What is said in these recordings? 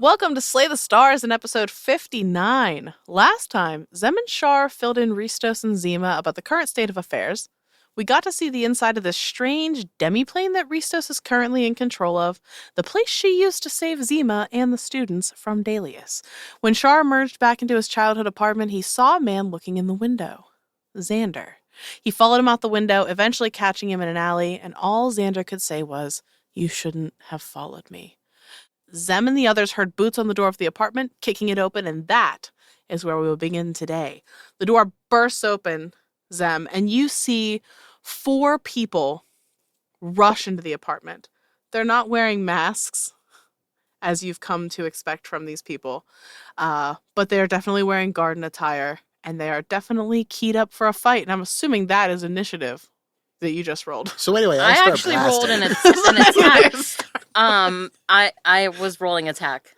Welcome to Slay the Stars in episode 59. Last time, Zem and Char filled in Ristos and Zima about the current state of affairs. We got to see the inside of this strange demiplane that Ristos is currently in control of, the place she used to save Zima and the students from Dalius. When Char emerged back into his childhood apartment, he saw a man looking in the window. Xander. He followed him out the window, eventually catching him in an alley, and all Xander could say was, "You shouldn't have followed me." Zem and the others heard boots on the door of the apartment, kicking it open, and that is where we will begin today. The door bursts open, Zem, and you see 4 people rush into the apartment. They're not wearing masks, as you've come to expect from these people, but they're definitely wearing garden attire, and they are definitely keyed up for a fight, and I'm assuming that is initiative that you just rolled. So anyway, I actually rolled an attack. I was rolling attack.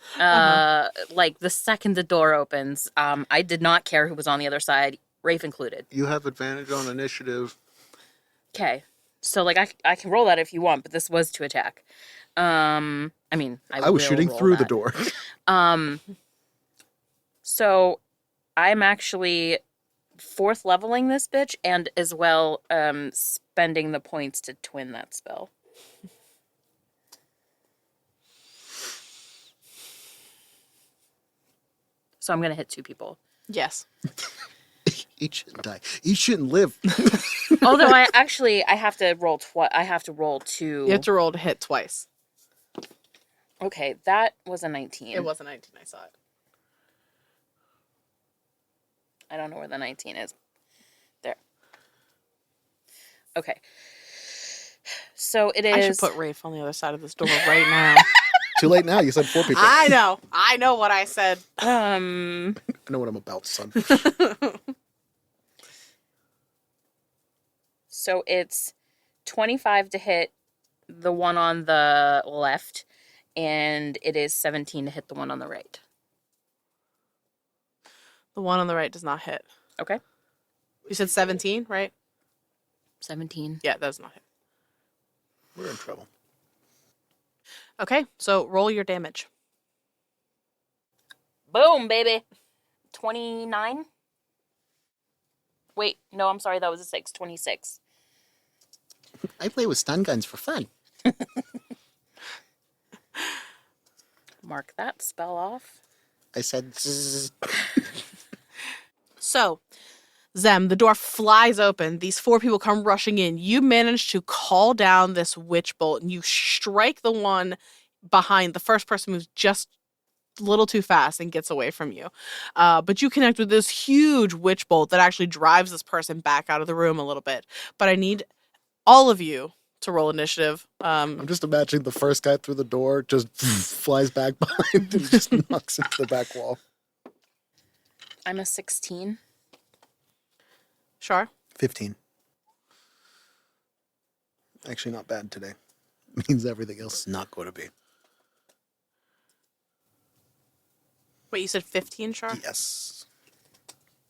Like the second the door opens, I did not care who was on the other side, Rafe included. You have advantage on initiative. Okay, so like I can roll that if you want, but this was to attack. I was shooting through the door. So I'm actually 4th leveling this bitch, and as well spending the points to twin that spell. So I'm going to hit 2 people. Yes. Each shouldn't die. Each shouldn't live. Although I have to roll I have to roll 2. You have to roll to hit twice. Okay, that was a 19. It was a 19, I saw it. I don't know where the 19 is. There. Okay. So it is... I should put Rafe on the other side of this door right now. Too late now. You said 4 people. I know what I said. I know what I'm about, son. So it's 25 to hit the one on the left, and it is 17 to hit the one on the right. The one on the right does not hit. Okay. You said 17, right? 17. Yeah, that does not hit. We're in trouble. Okay, so roll your damage. Boom, baby. 29. Wait, no, I'm sorry, that was a 6. 26. I play with stun guns for fun. Mark that spell off. I said zzz. So, Zem, the door flies open. These 4 people come rushing in. You manage to call down this witch bolt, and you strike the one behind. The first person moves just a little too fast and gets away from you. But you connect with this huge witch bolt that actually drives this person back out of the room a little bit. But I need all of you to roll initiative. I'm just imagining the first guy through the door just flies back behind and just knocks into the back wall. I'm a 16. Char? 15. Actually, not bad today. Means everything else is not going to be. Wait, you said 15, Char? Yes.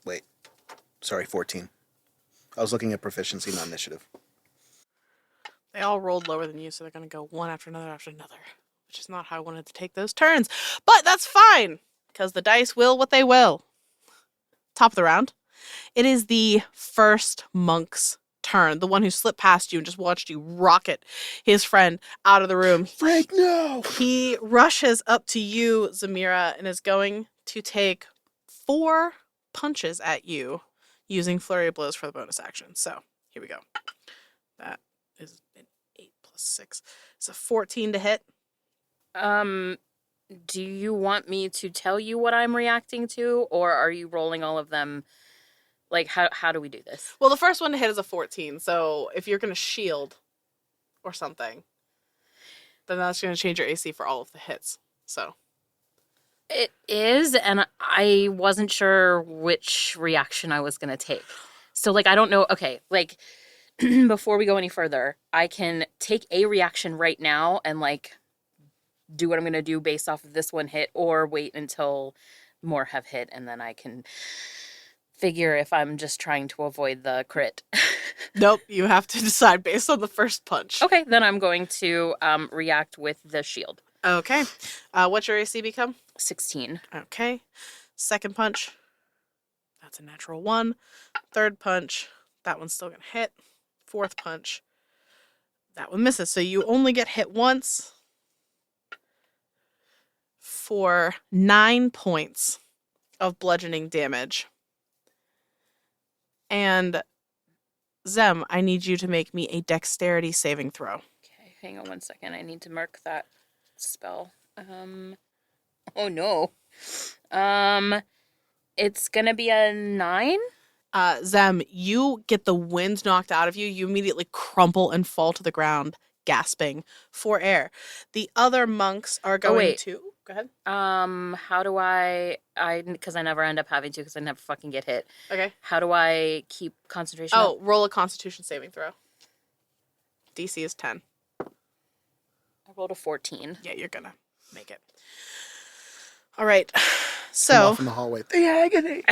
Wait. Sorry, 14. I was looking at proficiency, not initiative. They all rolled lower than you, so they're going to go one after another, which is not how I wanted to take those turns. But that's fine, because the dice will what they will. Top of the round. It is the first monk's turn, the one who slipped past you and just watched you rocket his friend out of the room. Frank, no! He rushes up to you, Zamira, and is going to take 4 punches at you using Flurry of Blows for the bonus action. So, here we go. That is an 8 plus 6. It's a 14 to hit. Do you want me to tell you what I'm reacting to, or are you rolling all of them? Like, how do we do this? Well, the first one to hit is a 14, so if you're going to shield or something, then that's going to change your AC for all of the hits. So It is, and I wasn't sure which reaction I was going to take. So, like, I don't know. Okay, like, before we go any further, I can take a reaction right now and, like, do what I'm going to do based off of this one hit, or wait until more have hit, and then I can figure if I'm just trying to avoid the crit. Nope, you have to decide based on the first punch. Okay, then I'm going to react with the shield. Okay. What's your AC become? 16. Okay. Second punch. That's a natural 1. Third punch. That one's still going to hit. Fourth punch. That one misses. So you only get hit once for 9 points of bludgeoning damage. And Zem, I need you to make me a dexterity saving throw. Okay, hang on one second. I need to mark that spell. Oh no. It's gonna be a 9. Zem, you get the wind knocked out of you. You immediately crumple and fall to the ground, gasping for air. The other monks are going to... Go ahead. How do because I never end up having to because I never fucking get hit. Okay. How do I keep concentration up? Roll a constitution saving throw. DC is 10. I rolled a 14. Yeah, you're gonna make it. All right. Come So, off in the hallway. The agony.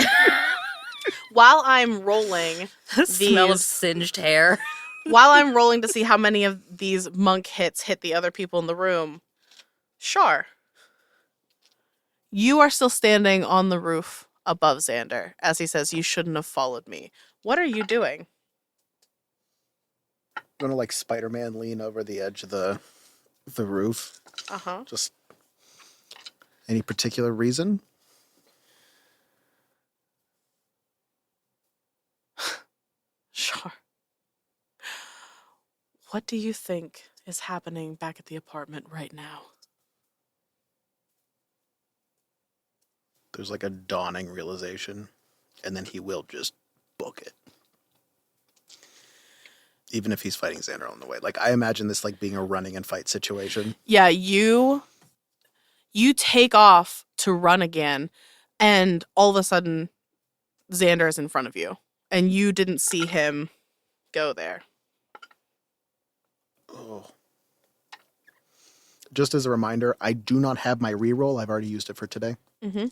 while I'm rolling The smell of these... singed hair. While I'm rolling to see how many of these monk hits hit the other people in the room, Char, you are still standing on the roof above Xander as he says, "You shouldn't have followed me." What are you doing? I'm gonna like Spider-Man lean over the edge of the roof. Uh-huh. Just any particular reason? Char, what do you think is happening back at the apartment right now? There's like a dawning realization, and then he will just book it. Even if he's fighting Xander on the way. Like, I imagine this like being a running and fight situation. Yeah, you take off to run again, and all of a sudden, Xander is in front of you, and you didn't see him go there. Oh. Just as a reminder, I do not have my reroll. I've already used it for today. Mm-hmm.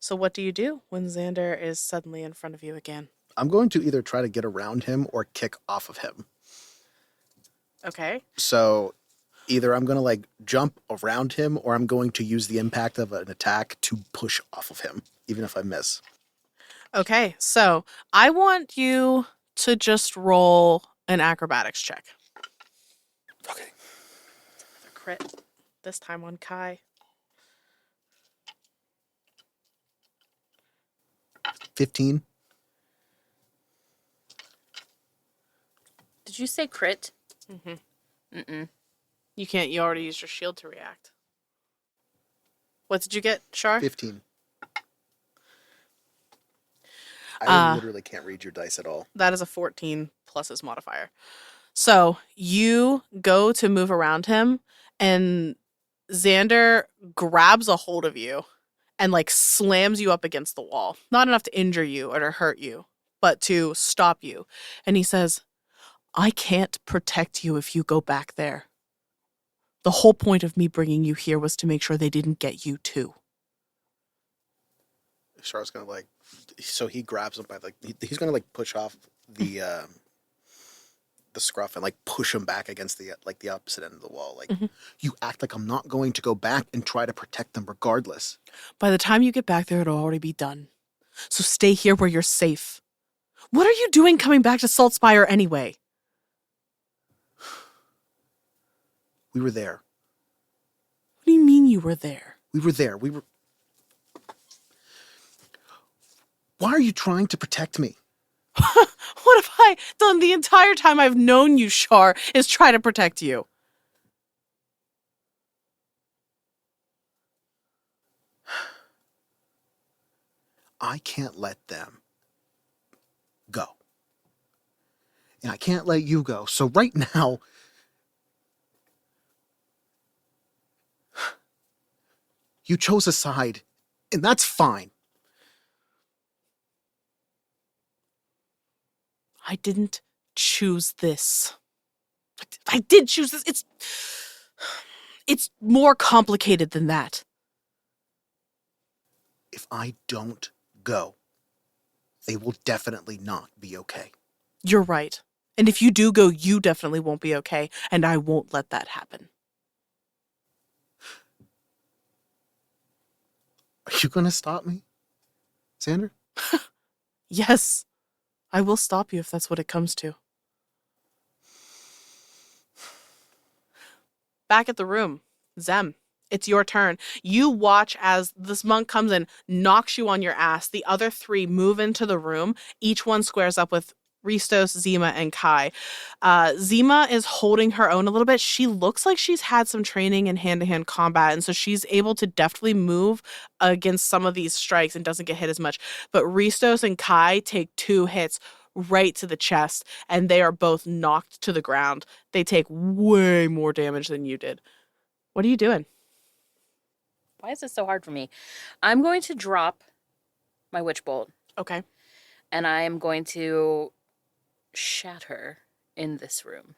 So what do you do when Xander is suddenly in front of you again? I'm going to either try to get around him or kick off of him. Okay. So either I'm going to like jump around him or I'm going to use the impact of an attack to push off of him, even if I miss. Okay, so I want you to just roll an acrobatics check. Okay. Another crit, this time on Kai. 15. Did you say crit? Mm-hmm. Mm-mm. You already used your shield to react. What did you get, Char? 15. I literally can't read your dice at all. That is a 14 plus his modifier. So you go to move around him, and Xander grabs a hold of you and like slams you up against the wall. Not enough to injure you or to hurt you, but to stop you. And he says, "I can't protect you if you go back there. The whole point of me bringing you here was to make sure they didn't get you too." Char's gonna like, so he grabs him by like, he's gonna like push off the scruff and like push him back against the like the opposite end of the wall. Like, you act like I'm not going to go back and try to protect them regardless. By the time you get back there, it'll already be done. So stay here where you're safe. What are you doing coming back to Saltspire anyway? We were there. What do you mean you were there? We were there. We were. Why are you trying to protect me? What have I done the entire time I've known you, Char, is try to protect you? I can't let them go. And I can't let you go. So right now, you chose a side, and that's fine. I didn't choose this. I did choose this. It's more complicated than that. If I don't go, they will definitely not be okay. You're right. And if you do go, you definitely won't be okay, and I won't let that happen. You gonna stop me, Xander? Yes, I will stop you if that's what it comes to. Back at the room, Zem, it's your turn. You watch as this monk comes in, knocks you on your ass. The other three move into the room. Each one squares up with Ristos, Zima, and Kai. Zima is holding her own a little bit. She looks like she's had some training in hand-to-hand combat, and so she's able to deftly move against some of these strikes and doesn't get hit as much. But Ristos and Kai take 2 hits right to the chest, and they are both knocked to the ground. They take way more damage than you did. What are you doing? Why is this so hard for me? I'm going to drop my witch bolt, Okay. and I am going to shatter in this room.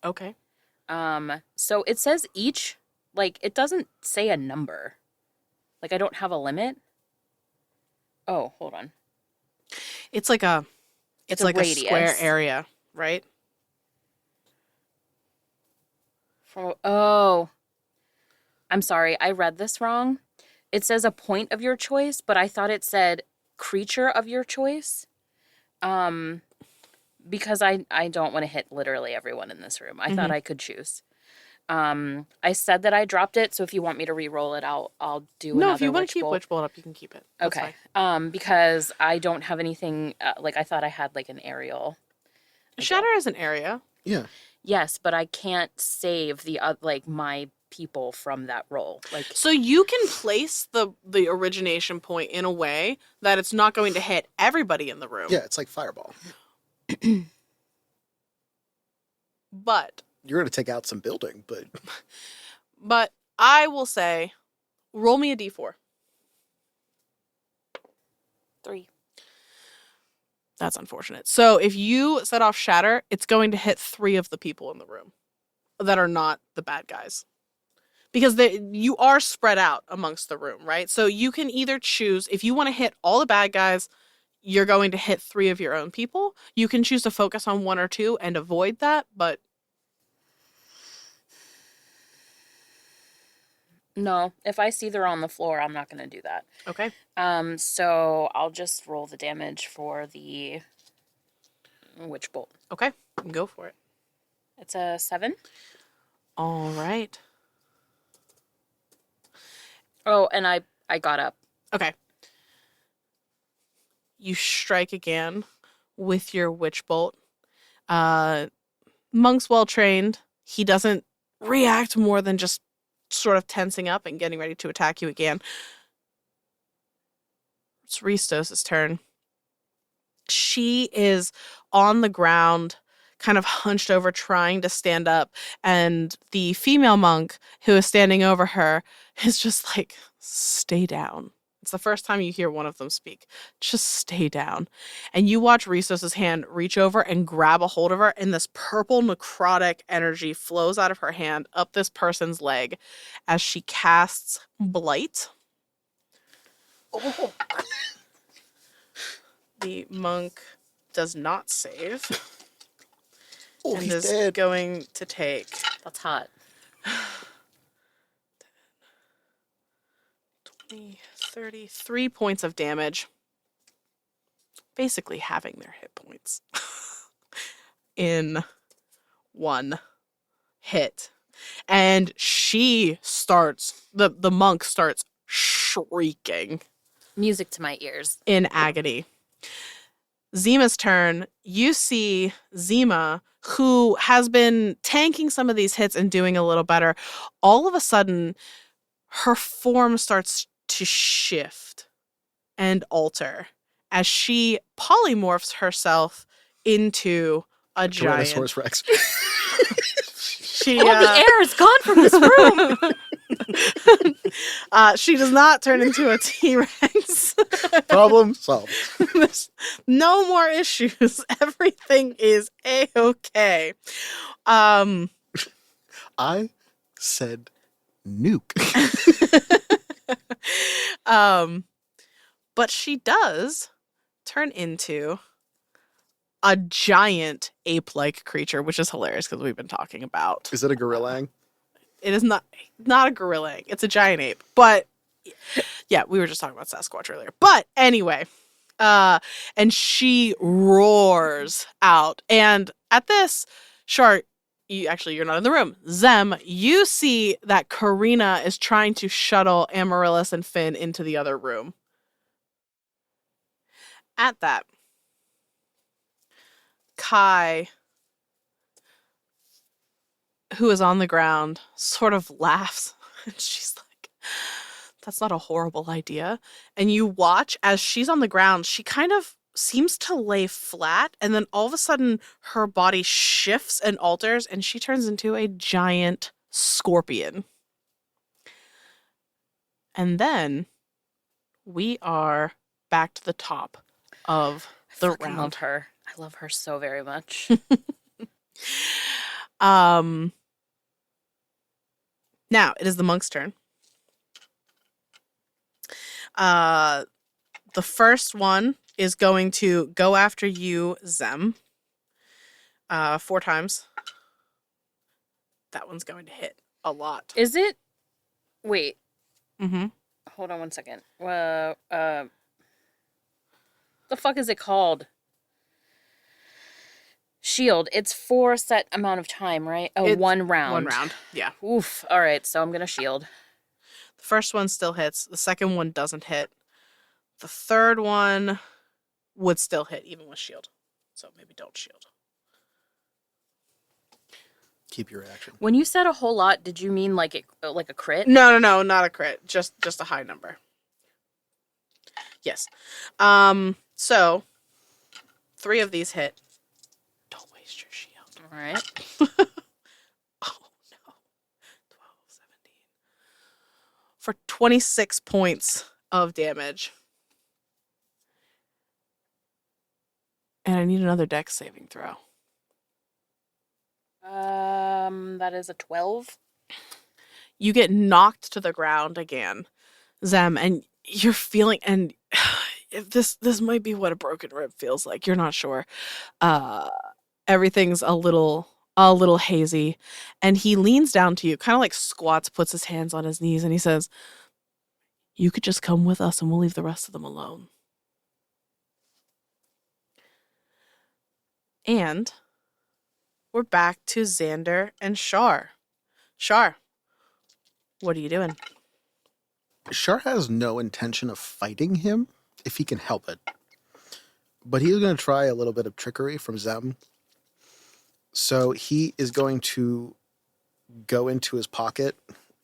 Okay. So it says each, like, it doesn't say a number. Like, I don't have a limit. Oh, hold on. It's like a like radius. a square area, right? Oh, I'm sorry. I read this wrong. It says a point of your choice, but I thought it said creature of your choice. Because I don't want to hit literally everyone in this room. I thought I could choose. I said that I dropped it, so if you want me to re-roll it, I'll do another. No, if you want to keep bolt. witch bolt up, you can keep it. That's Okay. fine. Because I don't have anything. Like, I thought I had like an aerial. Shatter is an area. Yeah. Yes, but I can't save the like my people from that roll. Like, So you can place the origination point in a way that it's not going to hit everybody in the room. Yeah, it's like fireball. But You're gonna take out some building, but I will say, roll me a d4. 3. That's unfortunate. So if you set off shatter, it's going to hit 3 of the people in the room that are not the bad guys. Because you are spread out amongst the room, right? So you can either choose, if you want to hit all the bad guys, you're going to hit 3 of your own people. You can choose to focus on 1 or 2 and avoid that, but... No, if I see they're on the floor, I'm not going to do that. Okay. So I'll just roll the damage for the witch bolt. Okay. Go for it. It's a 7. All right. Oh, and I got up. Okay. You strike again with your witch bolt. Monk's well trained. He doesn't react more than just sort of tensing up and getting ready to attack you again. It's Ristos' turn. She is on the ground, kind of hunched over, trying to stand up, and the female monk who is standing over her is just like, stay down. It's the first time you hear one of them speak. Just stay down. And you watch Ristos' hand reach over and grab a hold of her, and this purple necrotic energy flows out of her hand up this person's leg as she casts Blight. Oh. The monk does not save. Oh, And he's is dead. going to take That's hot. 20, 33 points of damage. Basically having their hit points in one hit. And she starts, the monk starts shrieking Music to my ears. in agony. Zima's turn. You see Zima, who has been tanking some of these hits and doing a little better. All of a sudden, her form starts to shift and alter as she polymorphs herself into a giant. Tyrannosaurus Rex. She, All the air is gone from this room. she does not turn into a T-Rex. Problem solved. There's no more issues. Everything is A-okay. I said nuke. But she does turn into a giant ape-like creature, which is hilarious because we've been talking about. Is it a gorillang? It is not a gorilla. It's a giant ape. But Yeah, we were just talking about Sasquatch earlier. But anyway, and she roars out. And at this, Char, you're not in the room. Zem, you see that Karina is trying to shuttle Amaryllis and Finn into the other room. At that, Kai, who is on the ground, sort of laughs. And she's like, that's not a horrible idea. And you watch as she's on the ground, she kind of seems to lay flat. And then all of a sudden, her body shifts and alters, and she turns into a giant scorpion. And then we are back to the top of the I round. love her. I love her so very much. Now it is the monk's turn. The first one is going to go after you, Zem. 4 times. That one's going to hit a lot. Is it? Wait. Mm-hmm. Hold on one second. The fuck is it called? Shield. It's for a set amount of time, right? Oh, It's 1 round. 1 round. Yeah. Oof. All right. So I'm gonna shield. The first one still hits. The second one doesn't hit. The third one would still hit even with shield. So maybe don't shield. Keep your action. When you said a whole lot, did you mean like a crit? No, not a crit. Just a high number. Yes. So 3 of these hit. Don't waste your shield. All right. Oh no. 12, 17. For 26 points of damage. And I need another dex saving throw. That is a 12. You get knocked to the ground again, Zem, and you're feeling, and if this might be what a broken rib feels like. You're not sure. Everything's a little hazy, and he leans down to you, kind of like squats, puts his hands on his knees, and he says, "You could just come with us, and we'll leave the rest of them alone." And we're back to Xander and Char. Char, what are you doing? Char has no intention of fighting him if he can help it. But he's going to try a little bit of trickery from Zem. So he is going to go into his pocket.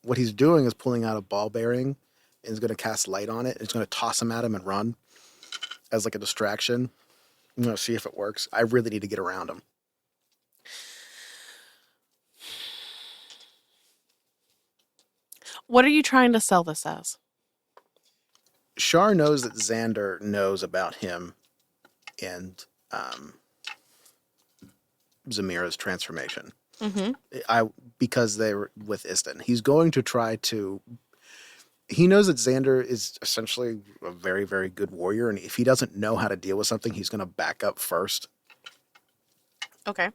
What he's doing is pulling out a ball bearing and is going to cast light on it. It's going to toss him at him and run as like a distraction. I'm going to see if it works. I really need to get around him. What are you trying to sell this as? Char knows that Xander knows about him and Zamira's transformation. Mm-hmm. Because they were with Istin. He's going to try to... He knows that Xander is essentially a very, very good warrior, and if he doesn't know how to deal with something, he's going to back up first. Okay.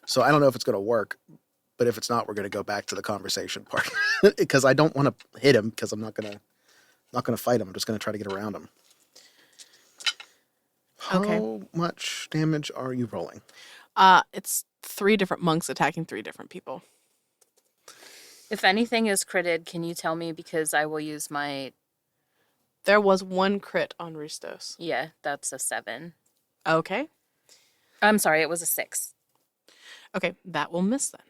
So I don't know if it's going to work, but if it's not, we're going to go back to the conversation part. Because I don't want to hit him, because I'm not going to fight him. I'm just going to try to get around him. Okay. How much damage are you rolling? It's 3 different monks attacking 3 different people. If anything is critted, can you tell me, because I will use my... There was 1 crit on Ristos. Yeah, that's a 7. Okay. I'm sorry, it was a 6. Okay, that will miss then.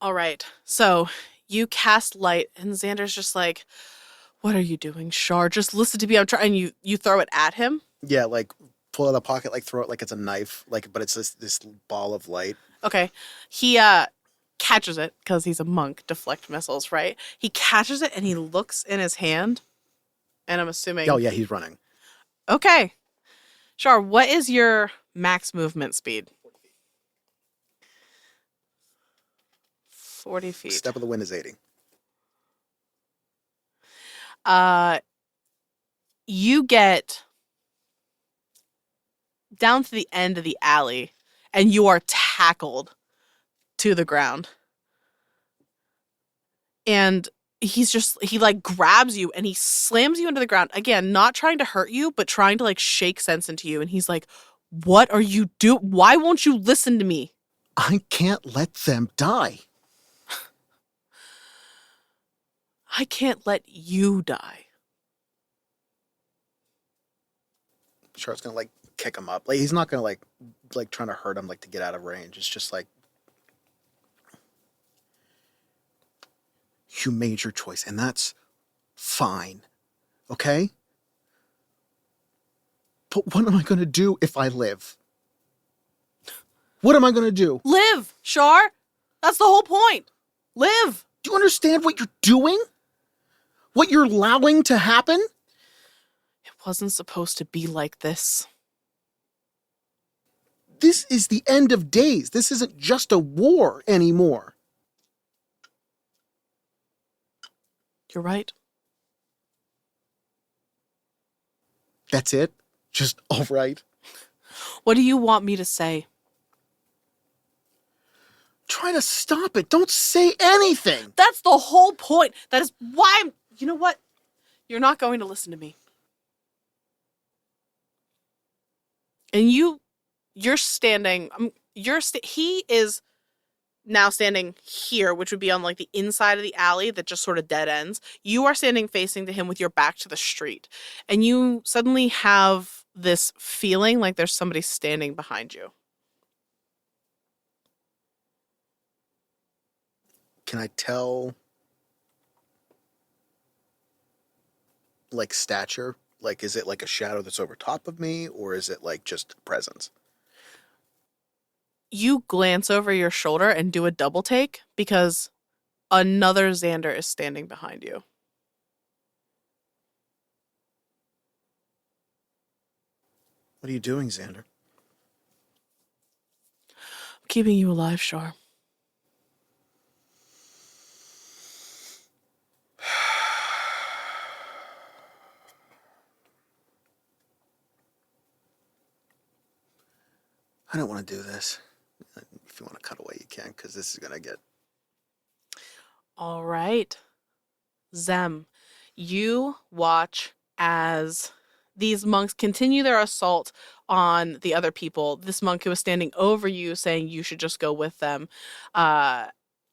All right, so you cast light, and Xander's just like, "What are you doing, Char? Just listen to me. I'm trying." And you throw it at him. Yeah, like pull it out of the pocket, like throw it like it's a knife, like, but it's this ball of light. Okay, he catches it because he's a monk. Deflect missiles, right? He catches it and he looks in his hand, and I'm assuming. Oh yeah, he's running. Okay, Char, what is your max movement speed? 40 feet. Step of the wind is 80. You get down to the end of the alley and you are tackled to the ground. and he like grabs you and he slams you into the ground. Again, not trying to hurt you, but trying to like shake sense into you. And he's like, "What are you doing? Why won't you listen to me?" I can't let them die. I can't let you die. Char's gonna like kick him up. Like he's not gonna like trying to hurt him like to get out of range. It's just like you made your choice, and that's fine. Okay? But what am I gonna do if I live? What am I gonna do? Live, Char. That's the whole point. Live. Do you understand what you're doing? What you're allowing to happen? It wasn't supposed to be like this. This is the end of days. This isn't just a war anymore. You're right. That's it? Just all right? What do you want me to say? Try to stop it. Don't say anything. That's the whole point. That is why I'm... You know what? You're not going to listen to me. And you're standing... he is now standing here, which would be on like the inside of the alley that just sort of dead ends. You are standing facing to him with your back to the street. And you suddenly have this feeling like there's somebody standing behind you. Can I tell, like, stature? Like, is it like a shadow that's over top of me, or is it like just presence? You glance over your shoulder and do a double take because another Xander is standing behind you. What are you doing, Xander? I'm keeping you alive, Char. I don't want to do this. If you want to cut away, you can, because this is going to get... All right. Zem, you watch as these monks continue their assault on the other people. This monk who was standing over you saying you should just go with them.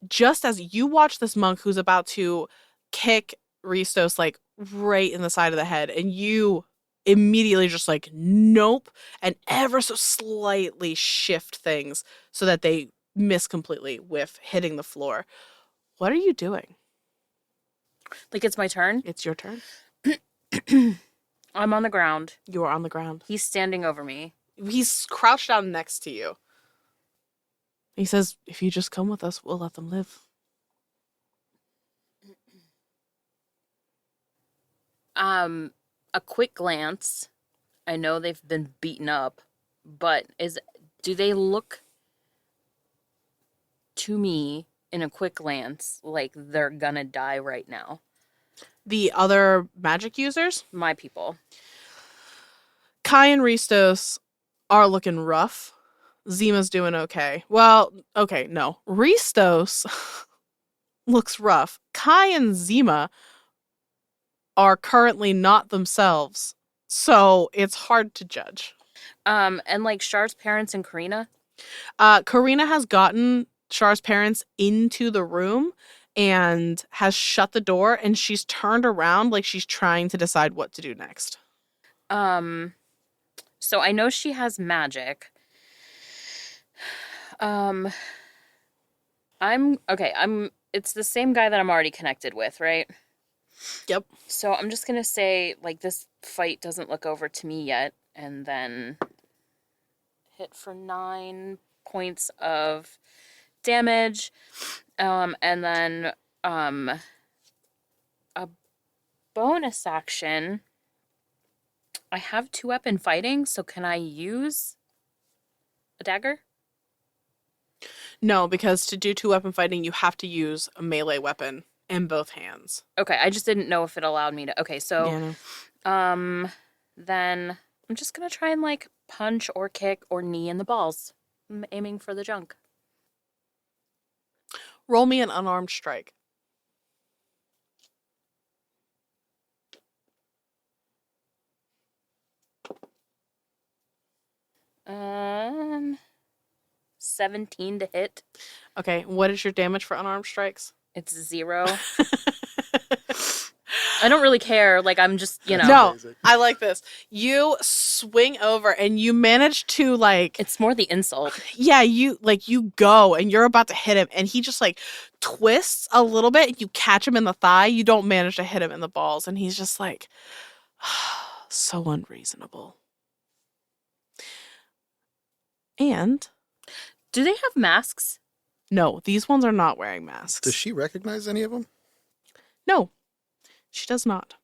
Just as you watch this monk who's about to kick Ristos like right in the side of the head, and you immediately just like, nope, and ever so slightly shift things so that they miss completely with hitting the floor. What are you doing? Like it's my turn? It's your turn. I'm on the ground. You are on the ground. He's standing over me. He's crouched down next to you. He says, if you just come with us, we'll let them live. A quick glance. I know they've been beaten up, but do they look to me in a quick glance like they're gonna die right now? The other magic users? My people. Kai and Ristos are looking rough. Zima's doing okay. Well, okay, no. Ristos looks rough. Kai and Zima are currently not themselves, so it's hard to judge. And like Char's parents and Karina? Karina has gotten Char's parents into the room and has shut the door, and she's turned around like she's trying to decide what to do next. So I know she has magic. It's the same guy that I'm already connected with, right? Yep. So I'm just gonna say, like, this fight doesn't look over to me yet, and then hit for 9 points of damage, and then a bonus action. I have 2-weapon fighting, so can I use a dagger? No, because to do 2-weapon fighting, you have to use a melee weapon in both hands. Okay, I just didn't know if it allowed me to. Okay, so Yeah, no. then I'm just gonna try and like punch or kick or knee in the balls. I'm aiming for the junk. Roll me an unarmed strike. Um, 17 to hit. Okay, what is your damage for unarmed strikes? It's 0. I don't really care. Like, I'm just, That's No, amazing. I like this. You swing over and you manage to like It's more the insult. yeah, you go and you're about to hit him and he just like twists a little bit and you catch him in the thigh. You don't manage to hit him in the balls and he's just like so unreasonable. And Do they have masks? no, these ones are not wearing masks. Does she recognize any of them? No, she does not.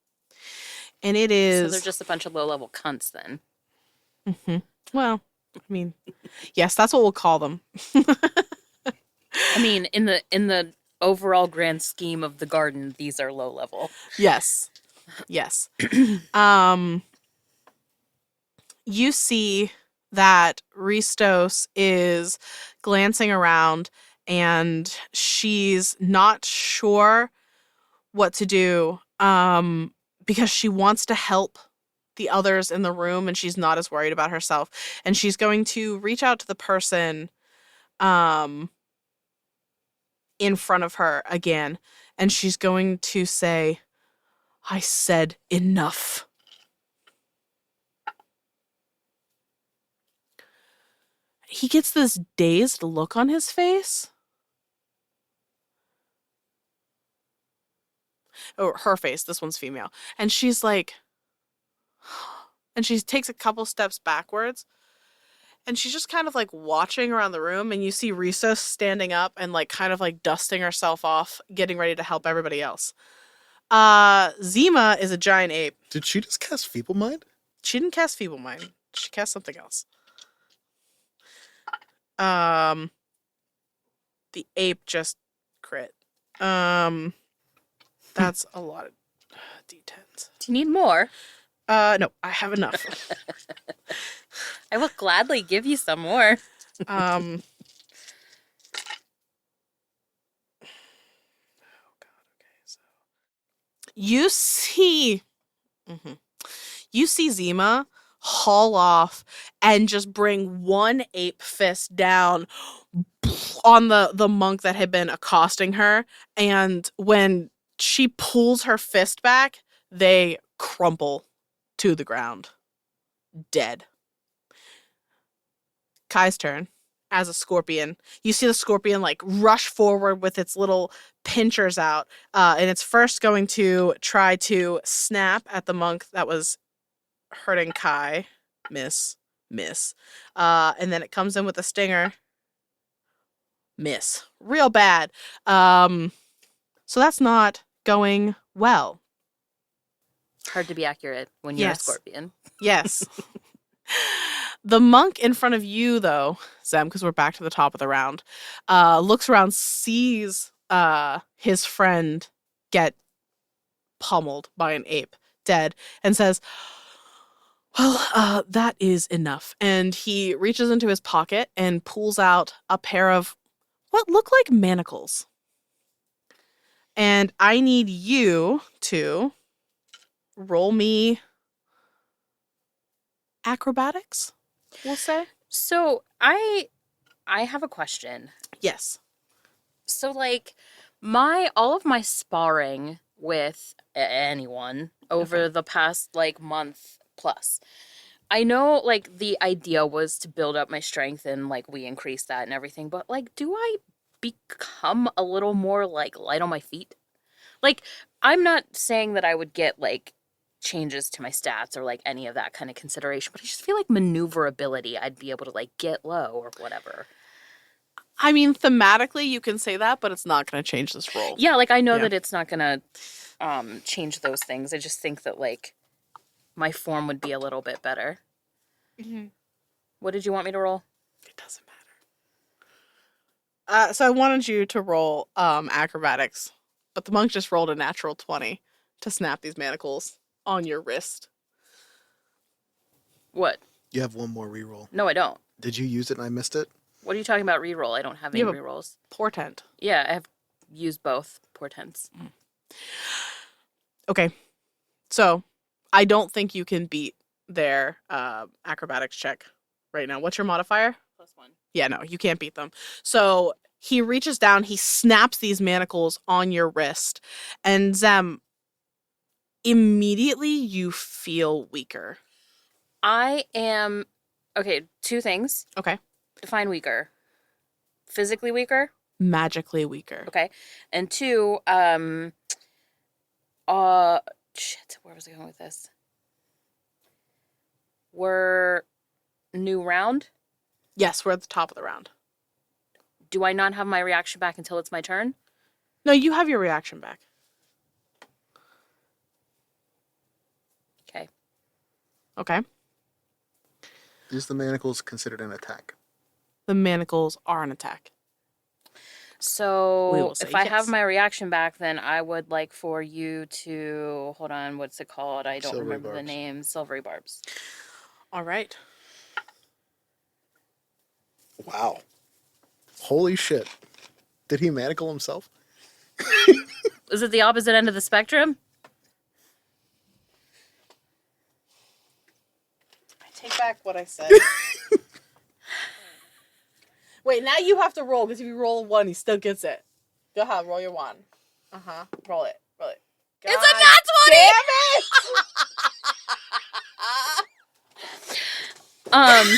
And it So is. they're just a bunch of low-level cunts then. Mhm. Well, I mean, yes, that's what we'll call them. I mean, in the overall grand scheme of the garden, these are low level. Yes. Yes. You see that Ristos is glancing around and she's not sure what to do because she wants to help the others in the room and she's not as worried about herself. And she's going to reach out to the person in front of her again and she's going to say, I said enough. He gets this dazed look on his face. Or her face, this one's female. And she's like, and she takes a couple steps backwards. And she's just kind of like watching around the room. And you see Risa standing up and like kind of like dusting herself off, getting ready to help everybody else. Zima is a giant ape. Did she just cast Feeble Mind? She didn't cast Feeble Mind. She cast something else. The ape just crit. That's a lot of D10s. Do you need more? No, I have enough. I will gladly give you some more. Oh God. Okay, so you see Zima haul off and just bring one ape fist down on the monk that had been accosting her, and when she pulls her fist back, they crumple to the ground, dead. Kai's turn. As a scorpion, you see the scorpion like rush forward with its little pinchers out, and it's first going to try to snap at the monk that was hurting Kai. Miss. And then it comes in with a stinger. Miss. Real bad. So that's not going well. Hard to be accurate when you're Yes. a scorpion. Yes. The monk in front of you, though, Zem, because we're back to the top of the round, looks around, sees his friend get pummeled by an ape, dead, and says, well, that is enough. And he reaches into his pocket and pulls out a pair of what look like manacles. And I need you to roll me acrobatics, we'll say. So I have a question. Yes. So like all of my sparring with anyone over the past like month plus, I know like the idea was to build up my strength and like we increase that and everything, but like do I become a little more like light on my feet? Like I'm not saying that I would get like changes to my stats or like any of that kind of consideration, but I just feel like maneuverability I'd be able to like get low or whatever. I mean, thematically, you can say that, but it's not going to change this roll. Yeah, like I know Yeah. that it's not gonna change those things. I just think that like my form would be a little bit better. Mm-hmm. What did you want me to roll? It doesn't matter. So I wanted you to roll acrobatics, but the monk just rolled a natural 20 to snap these manacles on your wrist. What? You have one more reroll. No, I don't. Did you use it and I missed it? What are you talking about reroll? I don't have any You have rerolls. Portent. Yeah, I have used both portents. Okay. So I don't think you can beat their acrobatics check right now. What's your modifier? +1. Yeah, no, you can't beat them. So he reaches down, he snaps these manacles on your wrist, and Zem, immediately you feel weaker. I am okay. 2 things. Okay. Define weaker. Physically weaker. Magically weaker. Okay. And 2, shit. Where was I going with this? We're new round. Yes, we're at the top of the round. Do I not have my reaction back until it's my turn? No, you have your reaction back. Okay. Okay. Is the manacles considered an attack? The manacles are an attack. We So will say if I have yes. my reaction back, then I would like for you to hold on. What's it called? I don't Silvery remember the barbs. name. Silvery barbs. All right. Wow. Holy shit. Did he manacle himself? Is it the opposite end of the spectrum? I take back what I said. Wait, now you have to roll, because if you roll a 1, he still gets it. Go ahead, roll your 1. Roll it. Roll it. It's a nat 20! Damn it!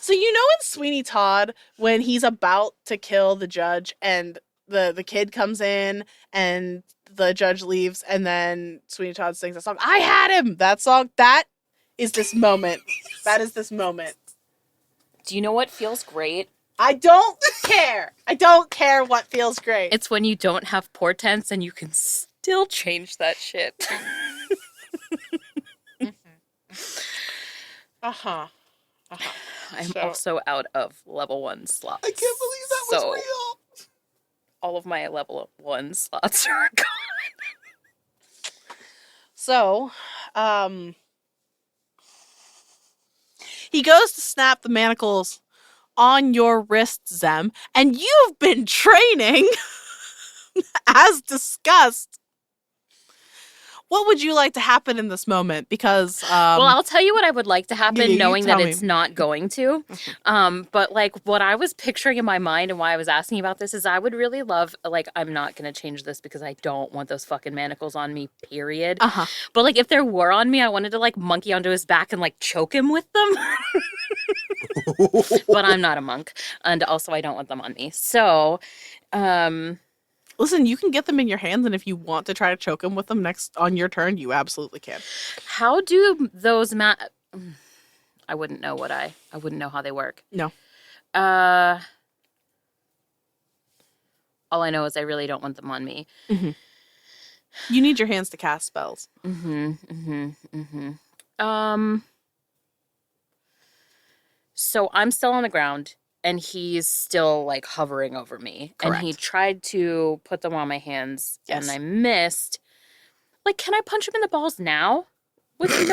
So you know in Sweeney Todd, when he's about to kill the judge and the kid comes in and the judge leaves and then Sweeney Todd sings a song, I had him! That song, that is this moment. That is this moment. Do you know what feels great? I don't care. I don't care what feels great. It's when you don't have portents and you can still change that shit. Uh-huh. I'm So- also out of level 1 slots. I can't believe that was So, real. all of my level 1 slots are gone. So, he goes to snap the manacles on your wrist, Zem, and you've been training, as discussed. What would you like to happen in this moment? Because, Well, I'll tell you what I would like to happen, you knowing that tell me. it's not going to. But like what I was picturing in my mind and why I was asking about this is I would really love, like, I'm not going to change this because I don't want those fucking manacles on me, period. uh-huh. But like if there were on me, I wanted to like monkey onto his back and like choke him with them. But I'm not a monk. And also I don't want them on me. So, Listen, you can get them in your hands, and if you want to try to choke him with them next on your turn, you absolutely can. how do those I wouldn't know I wouldn't know how they work. No. All I know is I really don't want them on me. You need your hands to cast spells. So I'm still on the ground and he's still like hovering over me. And he Correct. tried to put them on my hands Yes. and I missed. Like, can I punch him in the balls now? With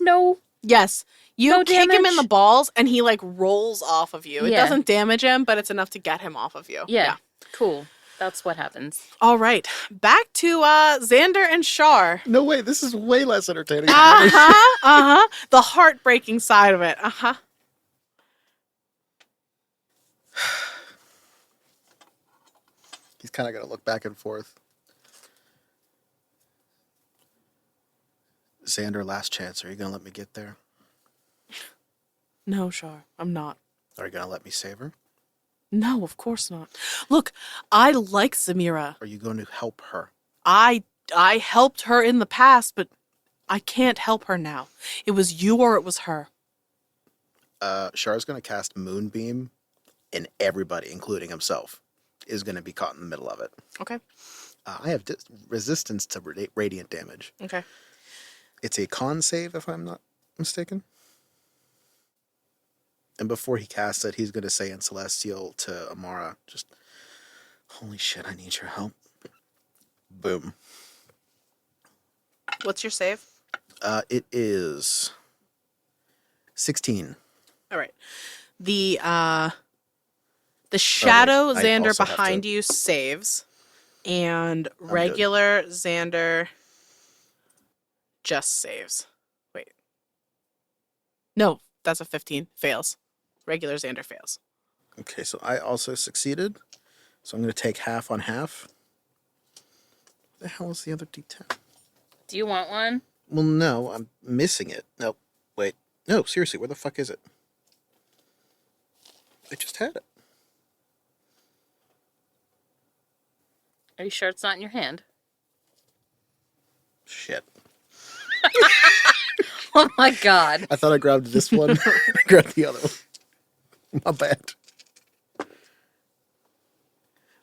no Yes. You No kick him in damage? the balls, and he, like, rolls off of you. It Yeah. doesn't damage him, but it's enough to get him off of you. Yeah. Cool. That's what happens. All right. Back to Xander and Char. No way, this is way less entertaining. The heartbreaking side of it. He's kind of going to look back and forth. Xander, last chance. Are you going to let me get there? No, Char, I'm not. Are you going to let me save her? No, of course not. Look, I like Zamira. Are you going to help her? I helped her in the past, but I can't help her now. It was you or it was her. Char's going to cast Moonbeam, and everybody, including himself, is going to be caught in the middle of it. Okay. I have resistance to radiant damage. Okay. It's a con save, if I'm not mistaken. And before he casts it, he's going to say in Celestial to Amara, just, holy shit, I need your help. Boom. What's your save? It is 16. All right. The shadow I Xander also have behind to- you saves, and good. regular Xander just saves. Wait. No, That's a 15. Fails. Regular Xander fails. Okay, so I also succeeded. So I'm going to take half on half. What the hell is the other D10? Do you want one? Well, no, I'm missing it. Nope. Wait. No, seriously, where the fuck is it? I just had it. Are you sure it's not in your hand? Shit. Oh my god. I thought I grabbed this one. I grabbed the other one. My bad.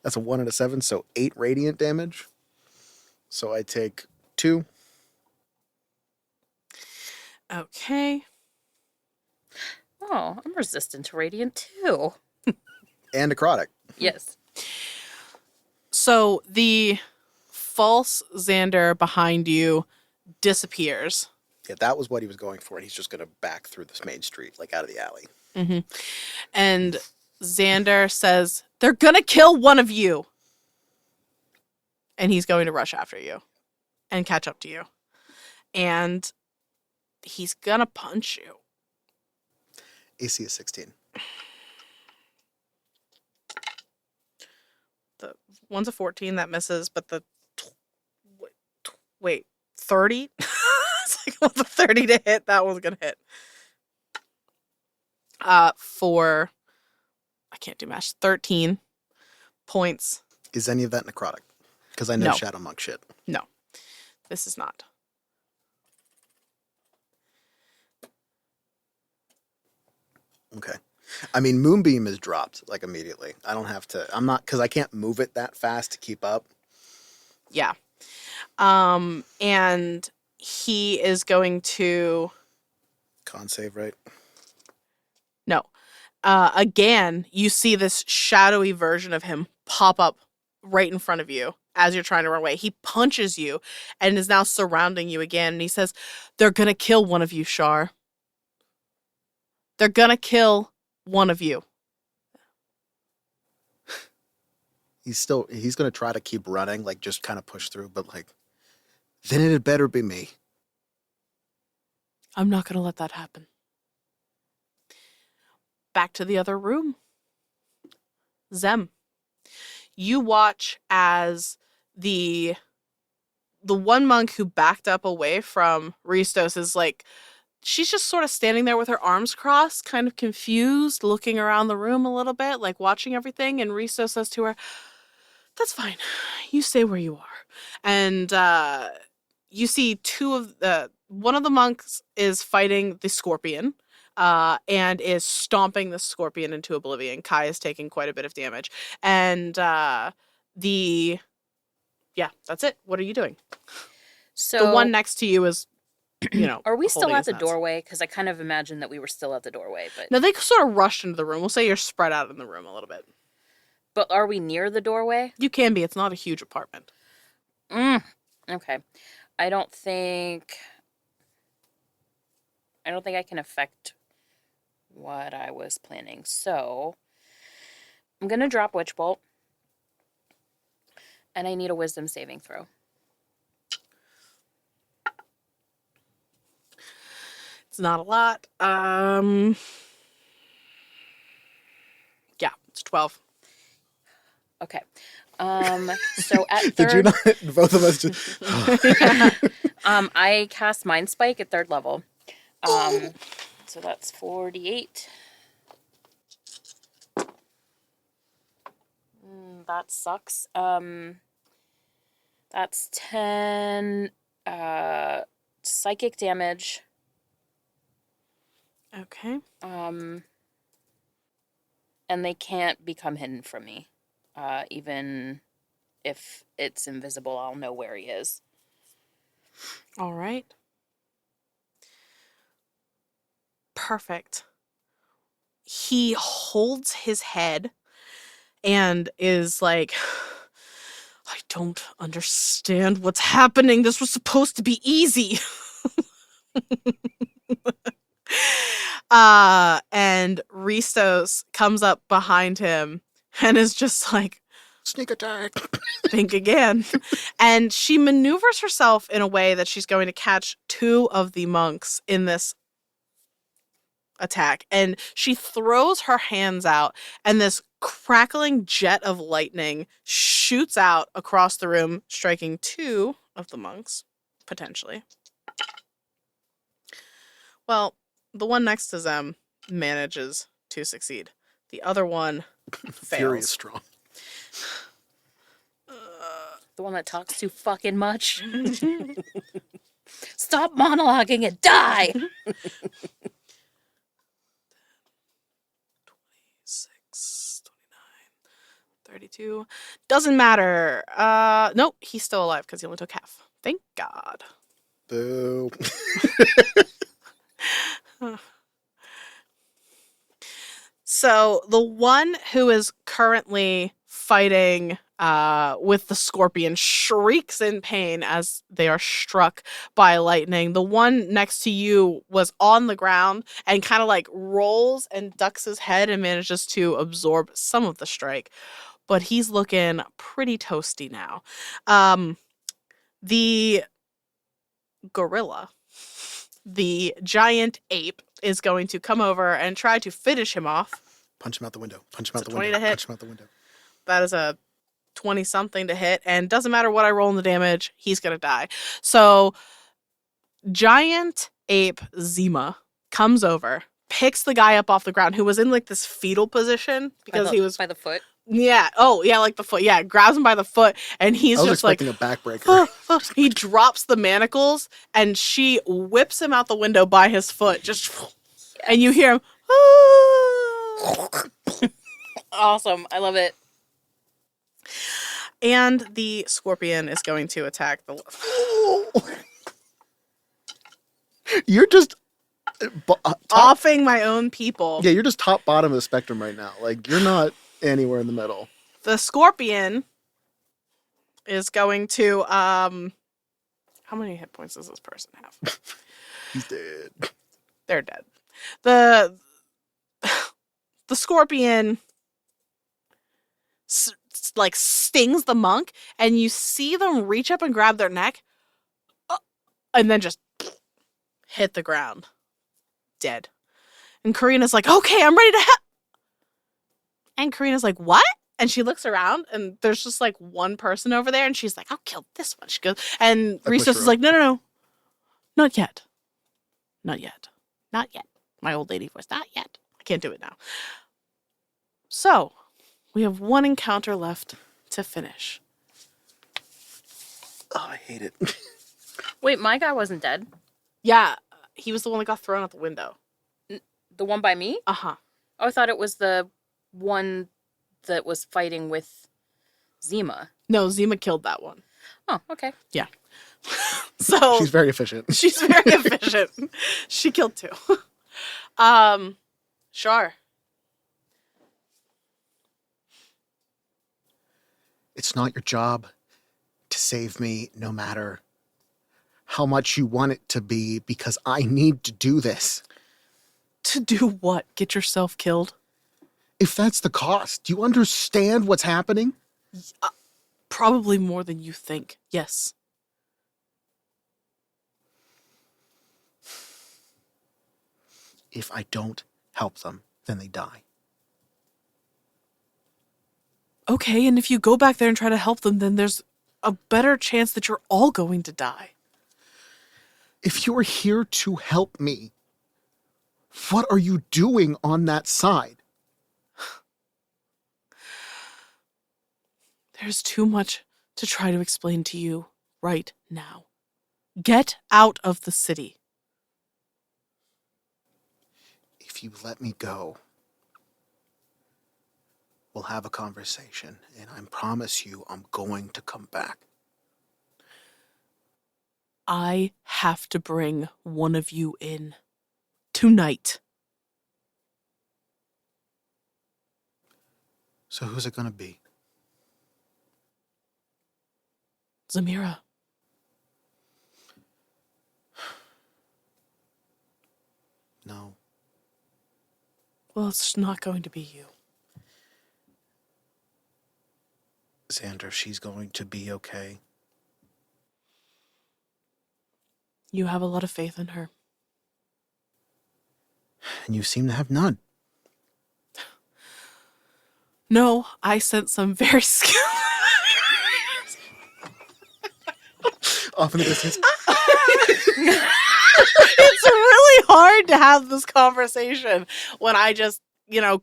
That's a 1 and a 7, so 8 radiant damage. So I take 2. Okay. Oh, I'm resistant to radiant too. And necrotic. Yes. So the false Xander behind you disappears. Yeah, that was what he was going for, and he's just going to back through this main street, like out of the alley. Mm-hmm. And Xander says, "They're gonna kill one of you." And he's going to rush after you and catch up to you. And he's gonna punch you. AC is 16. The one's a 14 that misses, but the wait, 30? It's like, well, the 30 to hit, that one's gonna hit. For I can't do math. 13 points. Is any of that necrotic? Because I know No. Shadow Monk shit. No, this is not. Okay. I mean, Moonbeam is dropped, like, immediately. I don't have to... I'm not... Because I can't move it that fast to keep up. Yeah. And he is going to... Con save, right? No. Again, you see this shadowy version of him pop up right in front of you as you're trying to run away. He punches you and is now surrounding you again. And he says, "They're going to kill one of you, Char. They're going to kill one of you." He's going to try to keep running, like, just kind of push through, but, like, then it had better be me. I'm not going to let that happen. Back to the other room. Zem. You watch as the one monk who backed up away from Ristos is like, she's just sort of standing there with her arms crossed, kind of confused, looking around the room a little bit, like watching everything. And Ristos says to her, "That's fine. You stay where you are." And you see one of the monks is fighting the scorpion. And is stomping the scorpion into oblivion. Kai is taking quite a bit of damage. And that's it. What are you doing? So The one next to you is, are we still holding at his the nuts. doorway? Because I kind of imagined that we were still at the doorway, but No, they sort of rushed into the room. We'll say you're spread out in the room a little bit. are we near the doorway? You can be. It's not a huge apartment. Okay. I don't think I can affect what I was planning. So I'm going to drop Witch Bolt. And I need a wisdom saving throw. It's not a lot. Yeah, it's 12. Okay. So at Did you third, not? Both of us just... I cast Mind Spike at 3rd level. So that's 48. That sucks. That's 10 psychic damage. Okay. And they can't become hidden from me. Even if it's invisible, I'll know where he is. All right. Perfect. He holds his head and is like, "I don't understand what's happening. This was supposed to be easy." And Ristos comes up behind him and is just like, Sneak attack. "Think again." And she maneuvers herself in a way that she's going to catch 2 of the monks in this attack, and she throws her hands out, and this crackling jet of lightning shoots out across the room, striking 2 of the monks, potentially. Well, the one next to them manages to succeed. The other one Fury is fails. strong. The one that talks too fucking much. Stop monologuing and die! 26, 29, 32. Doesn't matter. Nope, he's still alive because he only took half. Thank God. Boo. So the one who is currently fighting with the scorpion shrieks in pain as they are struck by lightning. The one next to you was on the ground and kind of like rolls and ducks his head and manages to absorb some of the strike. But he's looking pretty toasty now. The gorilla, the giant ape, is going to come over and try to finish him off. Punch him out the window. Punch him out It's a the 20 window. to hit. Punch him out the window. That is a 20-something to hit, and doesn't matter what I roll in the damage, he's going to die. So, giant ape Zima comes over, picks the guy up off the ground who was in like this fetal position because he was by the foot. Yeah. Oh, yeah, like the foot. Yeah, grabs him by the foot, and he's I was just like, expecting a backbreaker. he drops the manacles, and she whips him out the window by his foot. Just, and you hear him. Awesome. I love it. And the scorpion is going to attack the. You're just Offing my own people. Yeah, you're just top bottom of the spectrum right now. Like, you're not anywhere in the middle. The scorpion is going to how many hit points does this person have? He's dead. They're dead. The scorpion like stings the monk, and you see them reach up and grab their neck, and then just hit the ground, dead. And Karina's like, "Okay, I'm ready to help." And Karina's like, "What?" And she looks around, and there's just like one person over there, and she's like, "I'll kill this one." She goes, and Ristos is like, "No, not yet, not yet, not yet." My old lady voice, "Not yet. I can't do it now." So, we have one encounter left to finish. Oh, I hate it. Wait, my guy wasn't dead. Yeah, he was the one that got thrown out the window. The one by me? Uh-huh. Oh, I thought it was the one that was fighting with Zima. No, Zima killed that one. Oh, okay. Yeah. So She's very efficient. she's very efficient. She killed 2. Char. It's not your job to save me no matter how much you want it to be, because I need to do this. To do what? Get yourself killed? If that's the cost, do you understand what's happening? Probably more than you think. Yes. If I don't help them, then they die. Okay, and if you go back there and try to help them, then there's a better chance that you're all going to die. If you're here to help me, what are you doing on that side? There's too much to try to explain to you right now. Get out of the city. If you let me go, we'll have a conversation, and I promise you I'm going to come back. I have to bring one of you in. Tonight. So who's it going to be? Zamira. No. Well, it's not going to be you. Xander, she's going to be okay. You have a lot of faith in her. And you seem to have none. No, I sent some very skilled. Off in the distance. It's really hard to have this conversation when I just,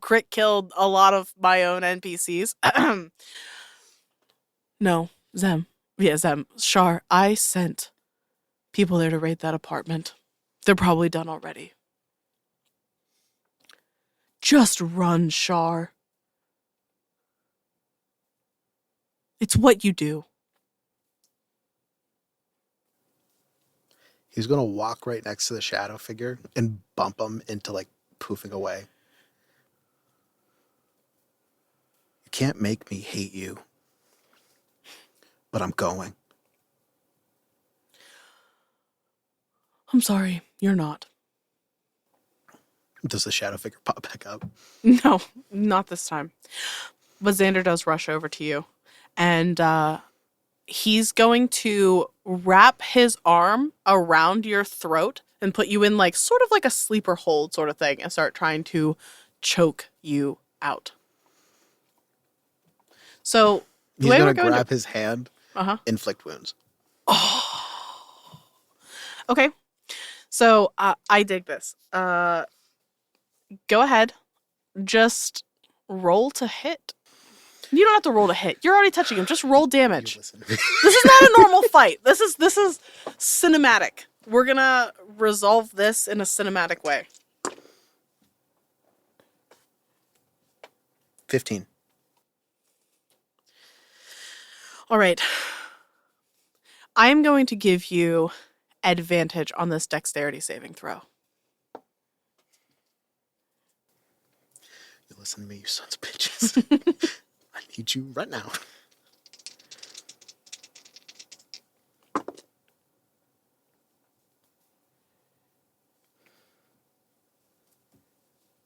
crit killed a lot of my own NPCs. No, Zem. Yeah, Zem. Char, I sent people there to raid that apartment. They're probably done already. Just run, Char. It's what you do. He's going to walk right next to the shadow figure and bump him into, like, poofing away. You can't make me hate you. But I'm going. I'm sorry, you're not. Does the shadow figure pop back up? No, not this time. But Xander does rush over to you. And he's going to wrap his arm around your throat and put you in sort of like a sleeper hold sort of thing and start trying to choke you out. So he's going to grab his hand, inflict wounds. Oh. Okay. So I dig this. Go ahead. Just roll to hit. You don't have to roll to hit. You're already touching him. Just roll damage. This is not a normal fight. This is cinematic. We're gonna resolve this in a cinematic way. 15. All right. I am going to give you advantage on this dexterity saving throw. You listen to me, you sons of bitches. I need you right now.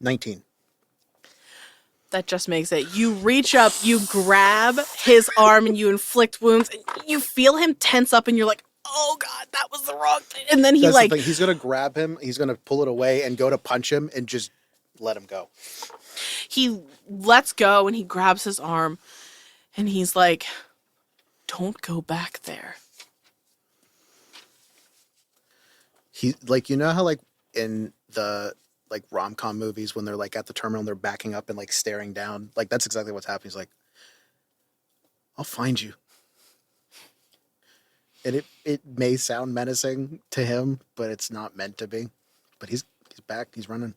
$19. That just makes it. You reach up, you grab his arm, and you inflict wounds. And you feel him tense up, and you're like, "Oh God, that was the wrong thing." And then That's the thing. He's gonna grab him. He's gonna pull it away and go to punch him, and just let him go. He lets go, and he grabs his arm, and he's like, "Don't go back there." He how in the rom-com movies when they're at the terminal and they're backing up and staring down, that's exactly what's happening. He's like, I'll find you. And it may sound menacing to him, but it's not meant to be. But he's back. He's running.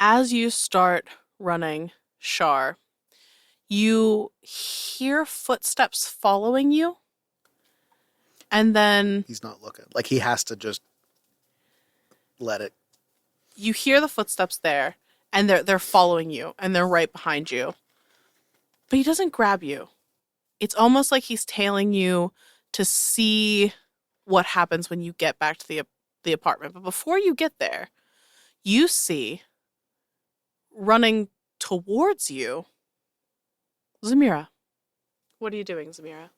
As you start running, Char, you hear footsteps following you. And then he's not looking. He has to just let it. You hear the footsteps there, and they're following you, and they're right behind you. But he doesn't grab you. It's almost like he's tailing you to see what happens when you get back to the apartment. But before you get there, you see running towards you Zamira. What are you doing, Zamira?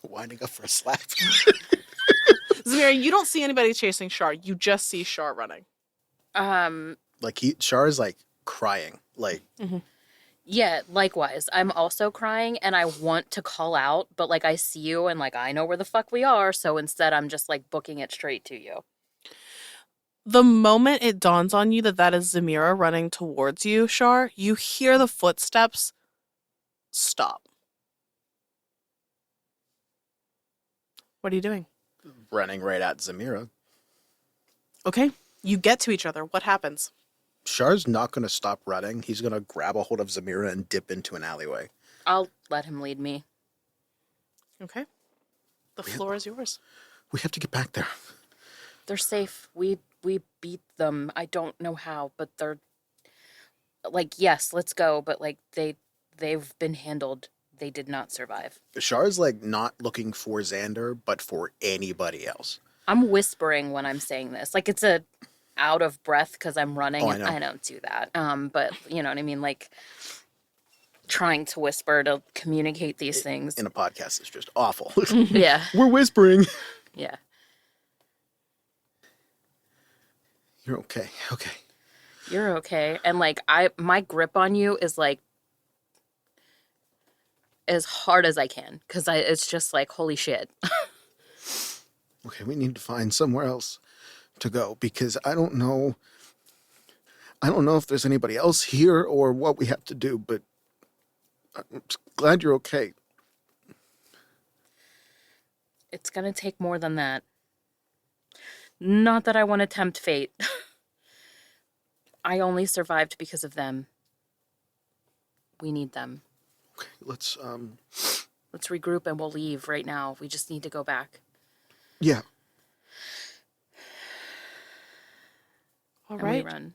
Winding up for a slap. Zamira, you don't see anybody chasing Char. You just see Char running. Char's crying. Mm-hmm. Yeah, likewise. I'm also crying and I want to call out, but I see you and I know where the fuck we are, so instead I'm just booking it straight to you. The moment it dawns on you that is Zamira running towards you, Char, you hear the footsteps stop. What are you doing? Running right at Zamira. Okay, you get to each other. What happens? Char's not going to stop running. He's going to grab a hold of Zamira and dip into an alleyway. I'll let him lead me. Okay. The floor is yours. We have to get back there. They're safe. We beat them. I don't know how, but they're yes, let's go, but they've been handled. They did not survive. Char's not looking for Xander, but for anybody else. I'm whispering when I'm saying this. It's a out of breath because I'm running. Oh, and I don't do that. But you know what I mean? Trying to whisper to communicate these things. In a podcast, it's just awful. Yeah. We're whispering. Yeah. You're okay. Okay. You're okay. And like my grip on you is like as hard as I can because it's just like holy shit. Okay, we need to find somewhere else to go because I don't know. I don't know if there's anybody else here or what we have to do, but I'm glad you're okay. It's gonna take more than that. Not that I want to tempt fate. I only survived because of them. We need them. Okay, let's Let's regroup and we'll leave right now. We just need to go back. yeah. All And right. we run.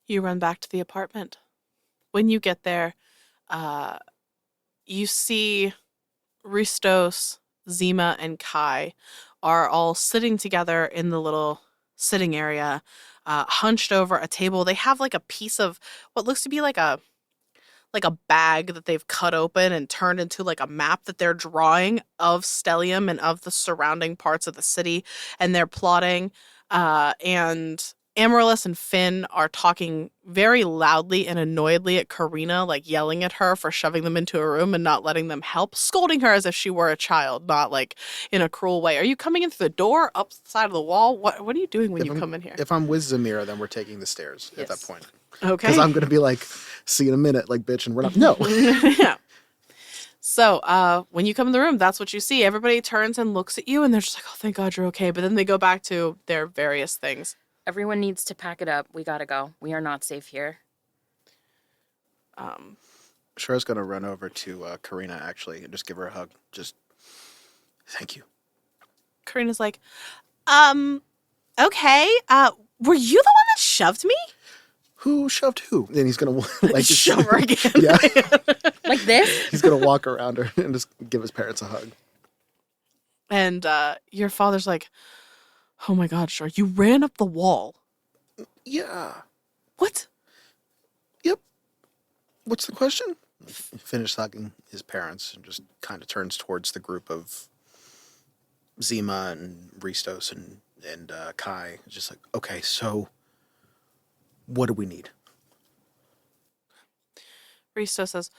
You run back to the apartment. When you get there, you see Ristos, Zima, and Kai are all sitting together in the little sitting area, hunched over a table. They have like a piece of what looks to be like a bag that they've cut open and turned into like a map that they're drawing of Stellium and of the surrounding parts of the city, and they're plotting. And Amaryllis and Finn are talking very loudly and annoyedly at Karina, like yelling at her for shoving them into a room and not letting them help, scolding her as if she were a child, not like in a cruel way. Are you coming in through the door, up the side of the wall? What are you doing when you come in here? If I'm with Zamira, then we're taking the stairs at that Yes. point. Okay. Because I'm gonna be like, see you in a minute, like bitch, and run up. No. Yeah. So, when you come in the room, that's what you see. Everybody turns and looks at you, and they're just like, "Oh, thank God you're okay." But then they go back to their various things. Everyone needs to pack it up. We gotta go. We are not safe here. Um, Char's gonna run over to Karina actually and just give her a hug. Just thank you. Karina's like, okay. Were you the one that shoved me? Who shoved who? And he's gonna like just, Shove her again. Yeah. Like this? He's gonna walk around her and just give his parents a hug. And your father's like, "Oh my God, Char, you ran up the wall. Yeah. What?" Yep. What's the question? Finished hugging his parents and just kind of turns towards the group of Zima and Ristos and Kai. Just like, okay, so what do we need? Risto says,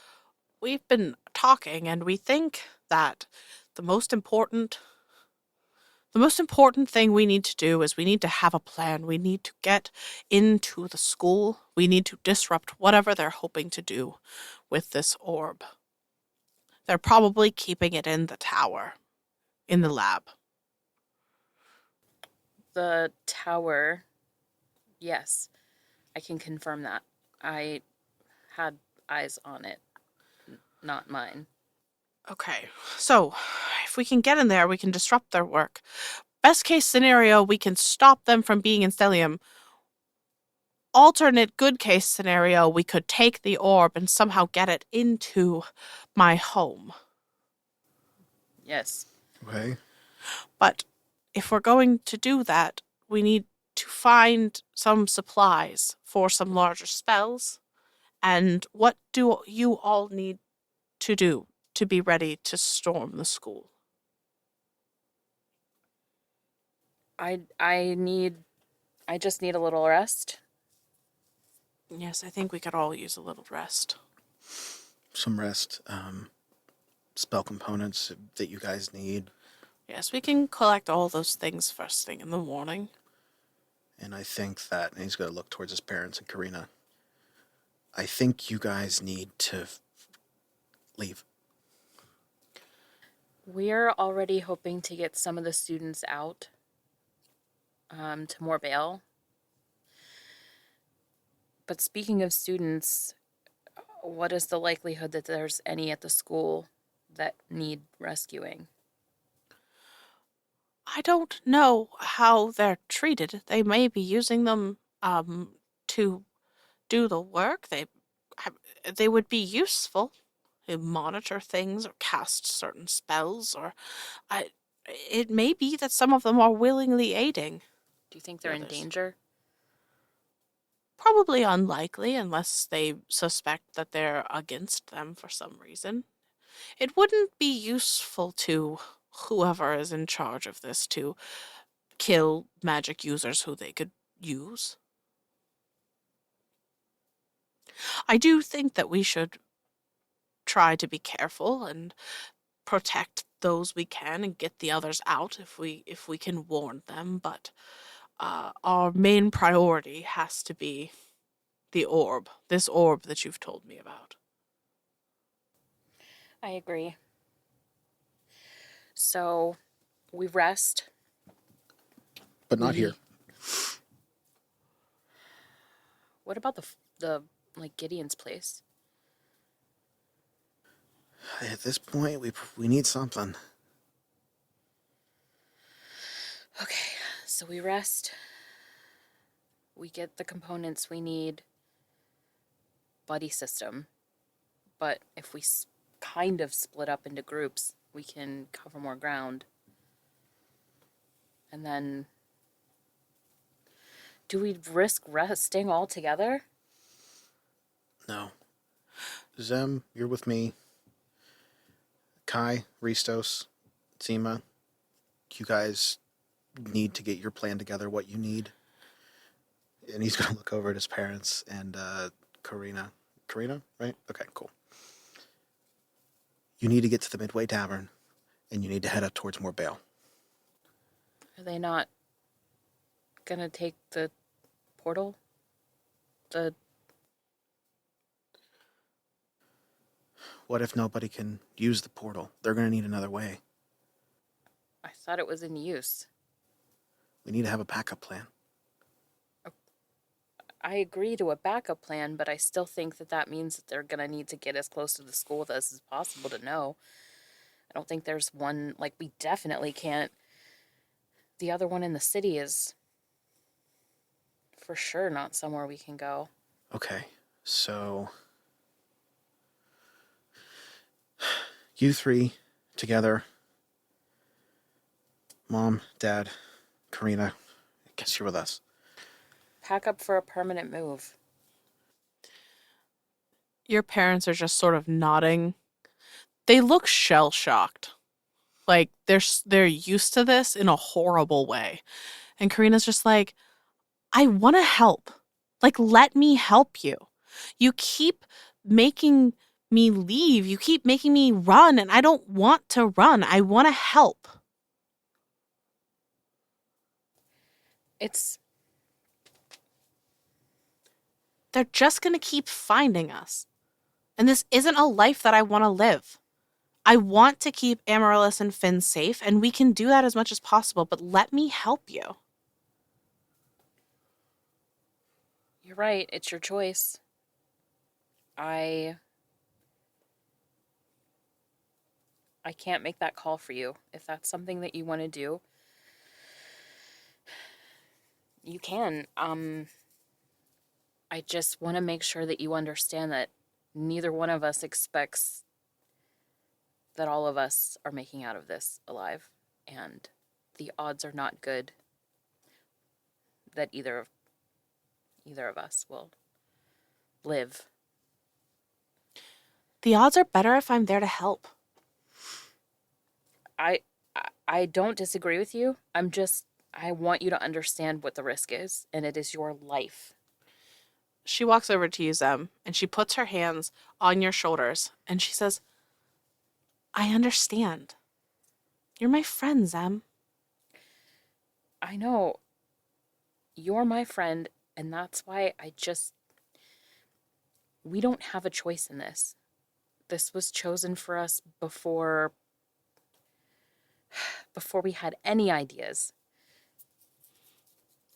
"We've been talking, and we think that the most important thing we need to do is we need to have a plan. We need to get into the school. We need to disrupt whatever they're hoping to do with this orb. They're probably keeping it in the tower, in the lab." The tower. Yes. I can confirm that. I had eyes on it. Not mine. Okay, so if we can get in there, we can disrupt their work. Best case scenario, we can stop them from being in Stellium. Alternate good case scenario, we could take the orb and somehow get it into my home. Yes. Okay. But if we're going to do that, we need to find some supplies for some larger spells. And what do you all need to do to be ready to storm the school? I just need a little rest. Yes, I think we could all use a little rest. Some rest. Spell components that you guys need. Yes, we can collect all those things first thing in the morning. And I think that, and he's going to look towards his parents and Karina. I think you guys need to leave. We're already hoping to get some of the students out to more bail. But speaking of students, what is the likelihood that there's any at the school that need rescuing? I don't know how they're treated. They may be using them to do the work. They would be useful. They monitor things or cast certain spells, or it may be that some of them are willingly aiding. Do you think they're in others. danger? Probably unlikely unless they suspect that they're against them for some reason. It wouldn't be useful to whoever is in charge of this to kill magic users who they could use. I do think that we should try to be careful and protect those we can and get the others out if we can warn them, but our main priority has to be the orb, this orb that you've told me about. I agree. So we rest. But not here. What about the like Gideon's place? At this point, we need something. Okay, so we rest. We get the components we need. Buddy system. But if we kind of split up into groups, we can cover more ground. And then, do we risk resting all together? No. Zem, you're with me. Kai, Ristos, Zima, you guys need to get your plan together, what you need. And he's going to look over at his parents and Karina. Karina, right? Okay, cool. You need to get to the Midway Tavern, and you need to head up towards More Bale. Are they not gonna take the portal? What if nobody can use the portal? They're going to need another way. I thought it was in use. We need to have a backup plan. I agree to a backup plan, but I still think that means that they're gonna need to get as close to the school with us as possible to know. I don't think there's one, like, we definitely can't. The other one in the city is for sure not somewhere we can go. Okay, so you three together. Mom, Dad, Karina, I guess you're with us. Pack up for a permanent move. Your parents are just sort of nodding. They look shell-shocked. Like they're used to this in a horrible way. And Karina's just like, I want to help. Like, let me help you. You keep making me leave. You keep making me run, and I don't want to run. I want to help. They're just going to keep finding us. And this isn't a life that I want to live. I want to keep Amaryllis and Finn safe, and we can do that as much as possible, but let me help you. You're right, it's your choice. I can't make that call for you. If that's something that you want to do, you can. I just want to make sure that you understand that neither one of us expects that all of us are making out of this alive, and the odds are not good that either of us will live. The odds are better if I'm there to help. I don't disagree with you. I want you to understand what the risk is, and it is your life. She walks over to you, Zem, and she puts her hands on your shoulders, and she says, I understand. You're my friend, Zem. I know. You're my friend, and that's why we don't have a choice in this. This was chosen for us before we had any ideas.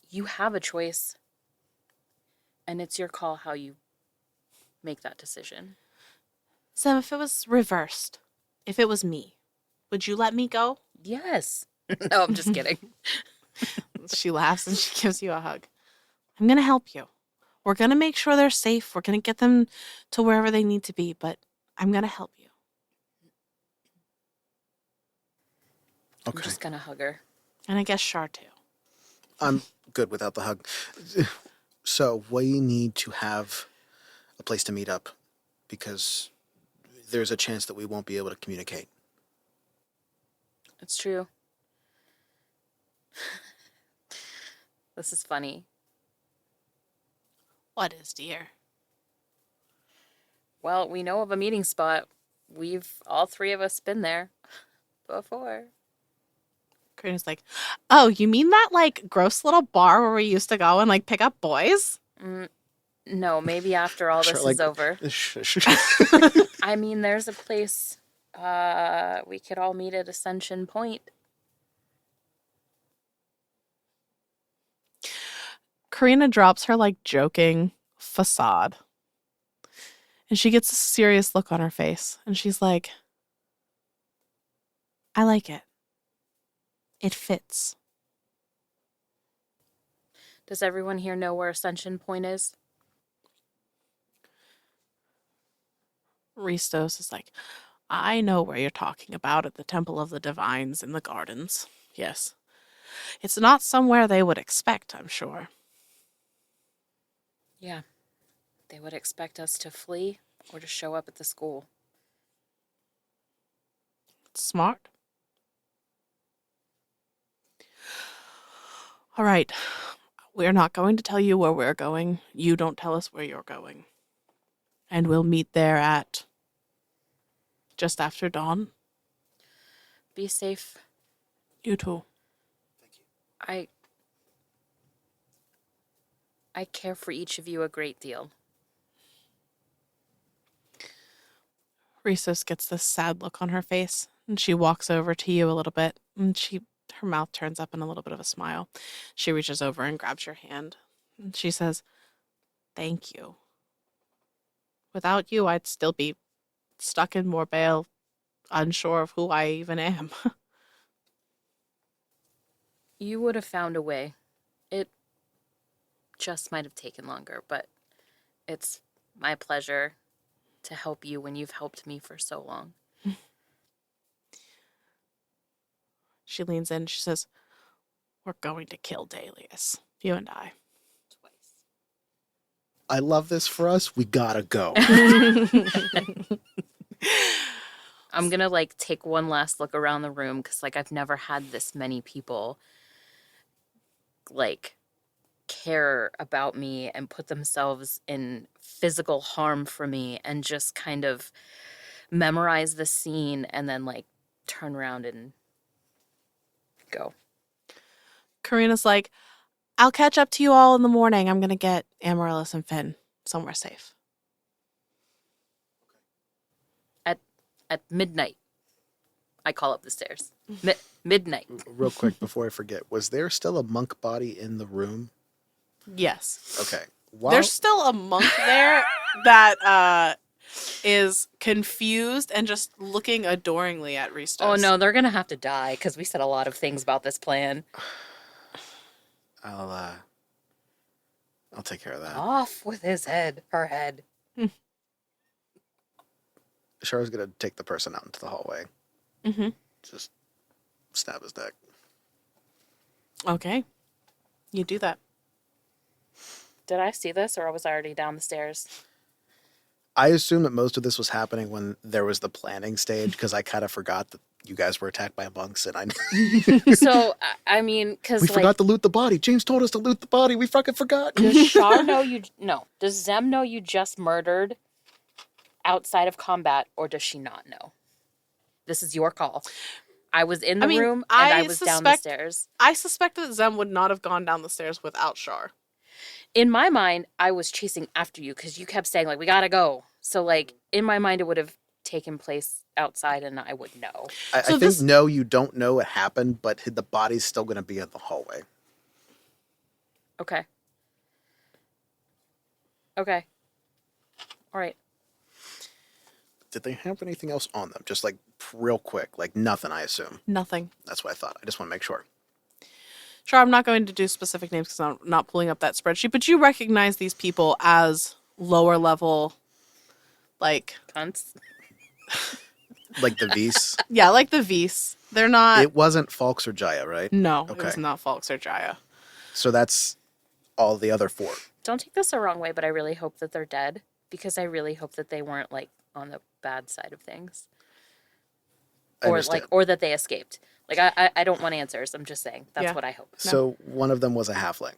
You have a choice, and it's your call how you make that decision. Zem, if it was reversed, if it was me, would you let me go? Yes. No, I'm just kidding. She laughs and she gives you a hug. I'm going to help you. We're going to make sure they're safe. We're going to get them to wherever they need to be, but I'm going to help you. Okay. I'm just going to hug her. And I guess Char too. I'm good without the hug. So we need to have a place to meet up because there's a chance that we won't be able to communicate. It's true. This is funny. What is, dear? Well, we know of a meeting spot. All three of us been there before. Karina's like, oh, you mean that, like, gross little bar where we used to go and, like, pick up boys? No, maybe after all Sure, this like- is over. Sure. I mean, there's a place we could all meet at Ascension Point. Karina drops her, like, joking facade. And she gets a serious look on her face. And she's like, I like it. It fits. Does everyone here know where Ascension Point is? Ristos is like, I know where you're talking about at the Temple of the Divines in the gardens. Yes. It's not somewhere they would expect, I'm sure. Yeah. They would expect us to flee or to show up at the school. It's smart. All right. We're not going to tell you where we're going. You don't tell us where you're going. And we'll meet there at just after dawn. Be safe. You too. I care for each of you a great deal. Rhesus gets this sad look on her face, and she walks over to you a little bit, and her mouth turns up in a little bit of a smile. She reaches over and grabs your hand, and she says, thank you. Without you, I'd still be stuck in Morbale, unsure of who I even am. You would have found a way. It just might have taken longer, but it's my pleasure to help you when you've helped me for so long. She leans in, she says, we're going to kill Dalius, you and I. Twice. I love this for us. We gotta go. I'm gonna like take one last look around the room because like I've never had this many people like care about me and put themselves in physical harm for me, and just kind of memorize the scene and then like turn around and go. Karina's like, I'll catch up to you all in the morning. I'm going to get Amaryllis and Finn somewhere safe. At midnight, I call up the stairs. Midnight. Real quick before I forget, was there still a monk body in the room? Yes. Okay. There's still a monk there that is confused and just looking adoringly at Ristos. Oh no, they're gonna have to die because we said a lot of things about this plan. I'll take care of that. Off with his head, her head. Char's gonna take the person out into the hallway. Mm-hmm. Just stab his neck. Okay. You do that. Did I see this, or was I already down the stairs? I assume that most of this was happening when there was the planning stage, because I kind of forgot that you guys were attacked by monks, and So I mean, because we like, forgot to loot the body. James told us to loot the body. We fucking forgot. does Char know you? No. Does Zem know you just murdered outside of combat, or does she not know? This is your call. I was in the room and I was down the stairs. I suspect that Zem would not have gone down the stairs without Char. In my mind, I was chasing after you because you kept saying, like, we gotta go. So, like, in my mind, it would have taken place outside and I would know. I think, no, you don't know it happened, but the body's still going to be in the hallway. Okay. Okay. All right. Did they have anything else on them? Just like real quick, like nothing, I assume. Nothing. That's what I thought. I just want to make sure. Sure, I'm not going to do specific names because I'm not pulling up that spreadsheet, but you recognize these people as lower level, like... Cunts. Like the Vs? Yeah, like the Vs. They're not... It wasn't Falks or Jaya, right? No, Okay. it was not Falks or Jaya. So that's all the other four. Don't take this the wrong way, but I really hope that they're dead because I really hope that they weren't, like, on the bad side of things. Or that they escaped. Like, I don't want answers. I'm just saying. That's what I hope. So one of them was a halfling.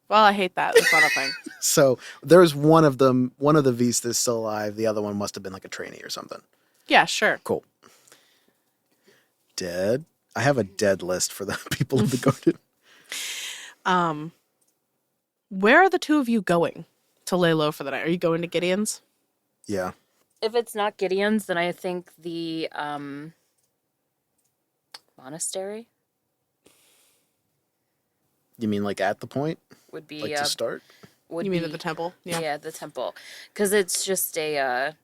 Well, I hate that. That's not a thing. So there's one of them, one of the V's that's still alive. The other one must have been like a trainee or something. Yeah, sure. Cool. Dead. I have a dead list for the people of the garden. Where are the two of you going to lay low for the night? Are you going to Gideon's? Yeah. If it's not Gideon's, then I think the monastery You mean like at the point? would be Like to start? would You mean be at the temple? Yeah. yeah, the temple, because it's just a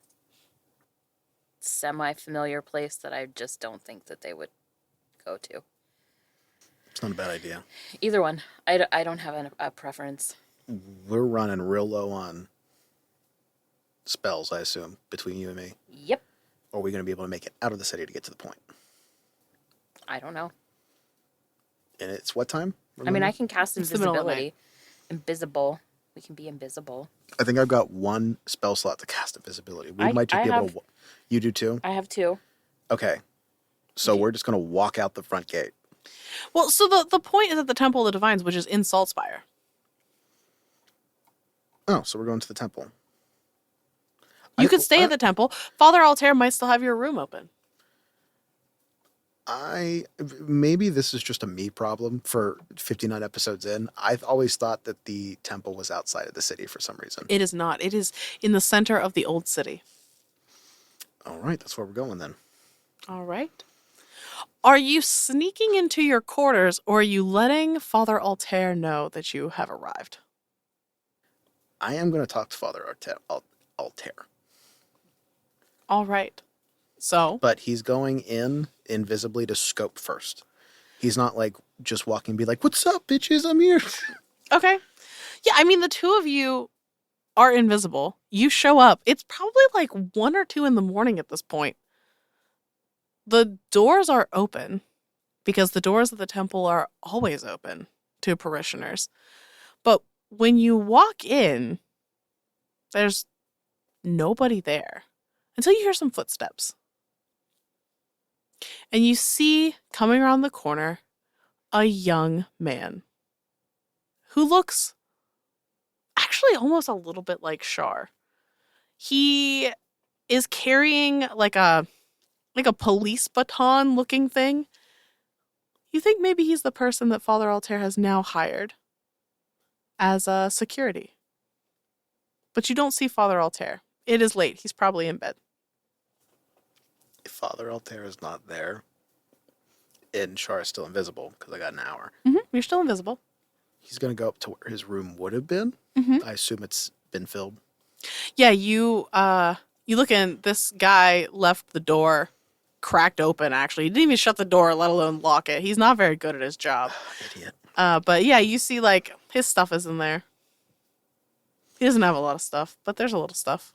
semi-familiar place that I just don't think that they would go to. It's not a bad idea. Either one. I don't have a preference. We're running real low on spells, I assume, between you and me. Yep. Or are we going to be able to make it out of the city to get to the point? I don't know. And it's what time? I mean, I can cast It's the middle of the invisibility. Invisible. We can be invisible. I think I've got one spell slot to cast invisibility. We I- might just I be able have- to. You do too? I have two. Okay. So we're just going to walk out the front gate. Well, so the point is at the Temple of the Divines, which is in Saltspire. Oh, so we're going to the temple. You could stay at the temple. Father Altair might still have your room open. Maybe this is just a me problem for 59 episodes in. I've always thought that the temple was outside of the city for some reason. It is not. It is in the center of the old city. All right, that's where we're going then. All right. Are you sneaking into your quarters, or are you letting Father Altair know that you have arrived? I am going to talk to Father Altair. All right. So, But he's going in invisibly to scope first. He's not like just walking and be like, "What's up, bitches? I'm here." okay. Yeah, I mean, the two of you are invisible. You show up. It's probably like 1 or 2 in the morning at this point. The doors are open because the doors of the temple are always open to parishioners. But when you walk in, there's nobody there until you hear some footsteps. And you see coming around the corner a young man who looks actually almost a little bit like Char. He is carrying like a police baton looking thing. You think maybe he's the person that Father Altair has now hired as a security. But you don't see Father Altair. It is late. He's probably in bed. If Father Altair is not there, and Char is still invisible because I got an hour, You're still invisible. he's going to go up to where his room would have been. Mhm. I assume it's been filled. Yeah, you look in. This guy left the door cracked open. Actually, he didn't even shut the door, let alone lock it. He's not very good at his job. Idiot. But yeah, you see like his stuff is in there. He doesn't have a lot of stuff, but there's a little stuff.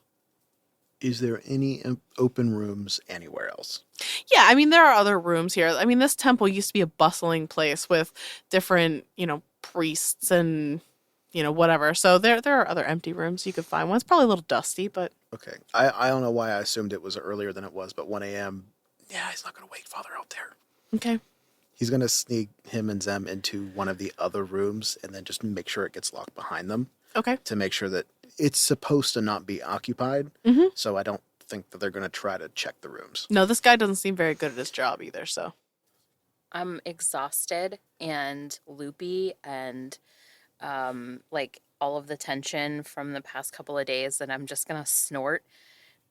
Is there any open rooms anywhere else? Yeah, I mean there are other rooms here. I mean this temple used to be a bustling place with different, priests and whatever. So there are other empty rooms you could find. One's probably a little dusty, but Okay. I don't know why I assumed it was earlier than it was, but 1 a.m. Yeah, he's not going to wake Father Altair. okay. He's going to sneak him and Zem into one of the other rooms and then just make sure it gets locked behind them Okay. to make sure that it's supposed to not be occupied. Mhm. So I don't think that they're going to try to check the rooms. No, this guy doesn't seem very good at his job either, so. I'm exhausted and loopy and like all of the tension from the past couple of days, and I'm just gonna snort,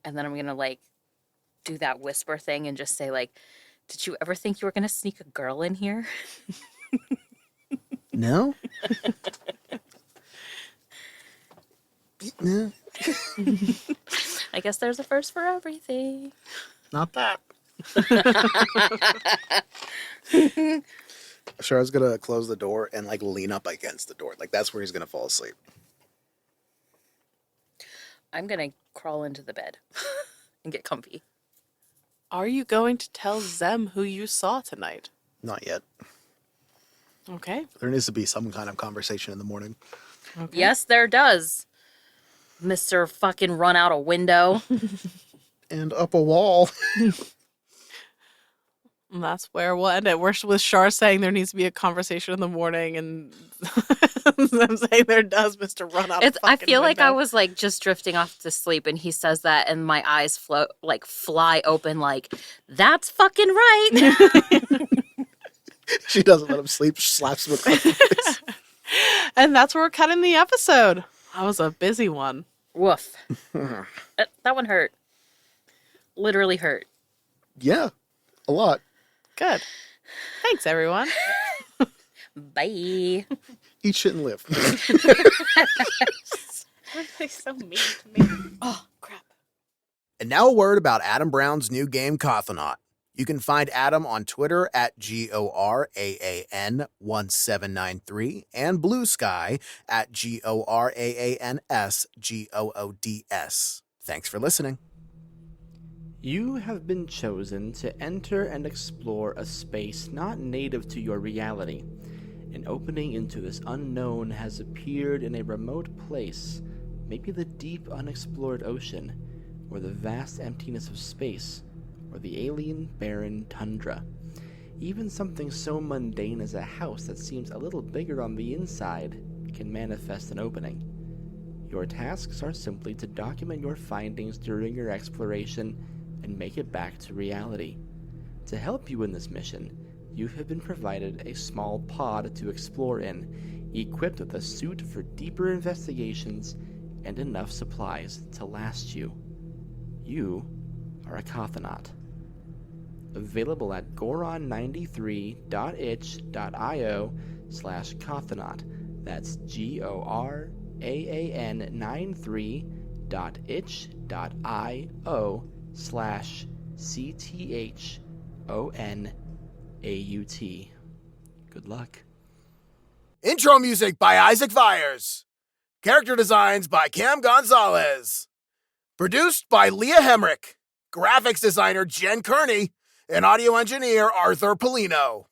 and then I'm gonna like do that whisper thing and just say like, did you ever think you were gonna sneak a girl in here? No? No, I guess there's a first for everything. not that. Char's going to close the door and like lean up against the door. Like that's where he's going to fall asleep. I'm gonna crawl into the bed and get comfy. Are you going to tell Zem who you saw tonight? Not yet. Okay. There needs to be some kind of conversation in the morning. Okay. Yes, there does. Mr. fucking run out a window. And up a wall. And that's where we'll end it. We're with Char saying there needs to be a conversation in the morning, and I'm saying there does, Mr. Run Out of I fucking feel like I window. was like just drifting off to sleep, and he says that, and my eyes float like fly open. Like that's fucking right. She doesn't let him sleep. She slaps him across the face. And that's where we're cutting the episode. That was a busy one. Woof. That one hurt. Literally hurt. Yeah, a lot. Good. Thanks, everyone. Bye. Eat shit and live. Why are they so mean to me? Oh, crap. And now a word about Adam Brown's new game, Confronts. You can find Adam on Twitter at GORAAN1793 and Blue Sky at GORAANSGOODS. Thanks for listening. You have been chosen to enter and explore a space not native to your reality. An opening into this unknown has appeared in a remote place, maybe the deep unexplored ocean, or the vast emptiness of space, or the alien barren tundra. Even something so mundane as a house that seems a little bigger on the inside can manifest an opening. Your tasks are simply to document your findings during your exploration and make it back to reality. To help you in this mission, you have been provided a small pod to explore in, equipped with a suit for deeper investigations and enough supplies to last you. You are a Confronts. Available at goron93.itch.io/Confronts. That's GORAAN93.itch.io/CTHONAUT. Good luck. Intro music by Isaac Vyers. Character designs by Cam Gonzalez. Produced by Leah Hemrick. Graphics designer Jen Kearney. And audio engineer Arthur Polino.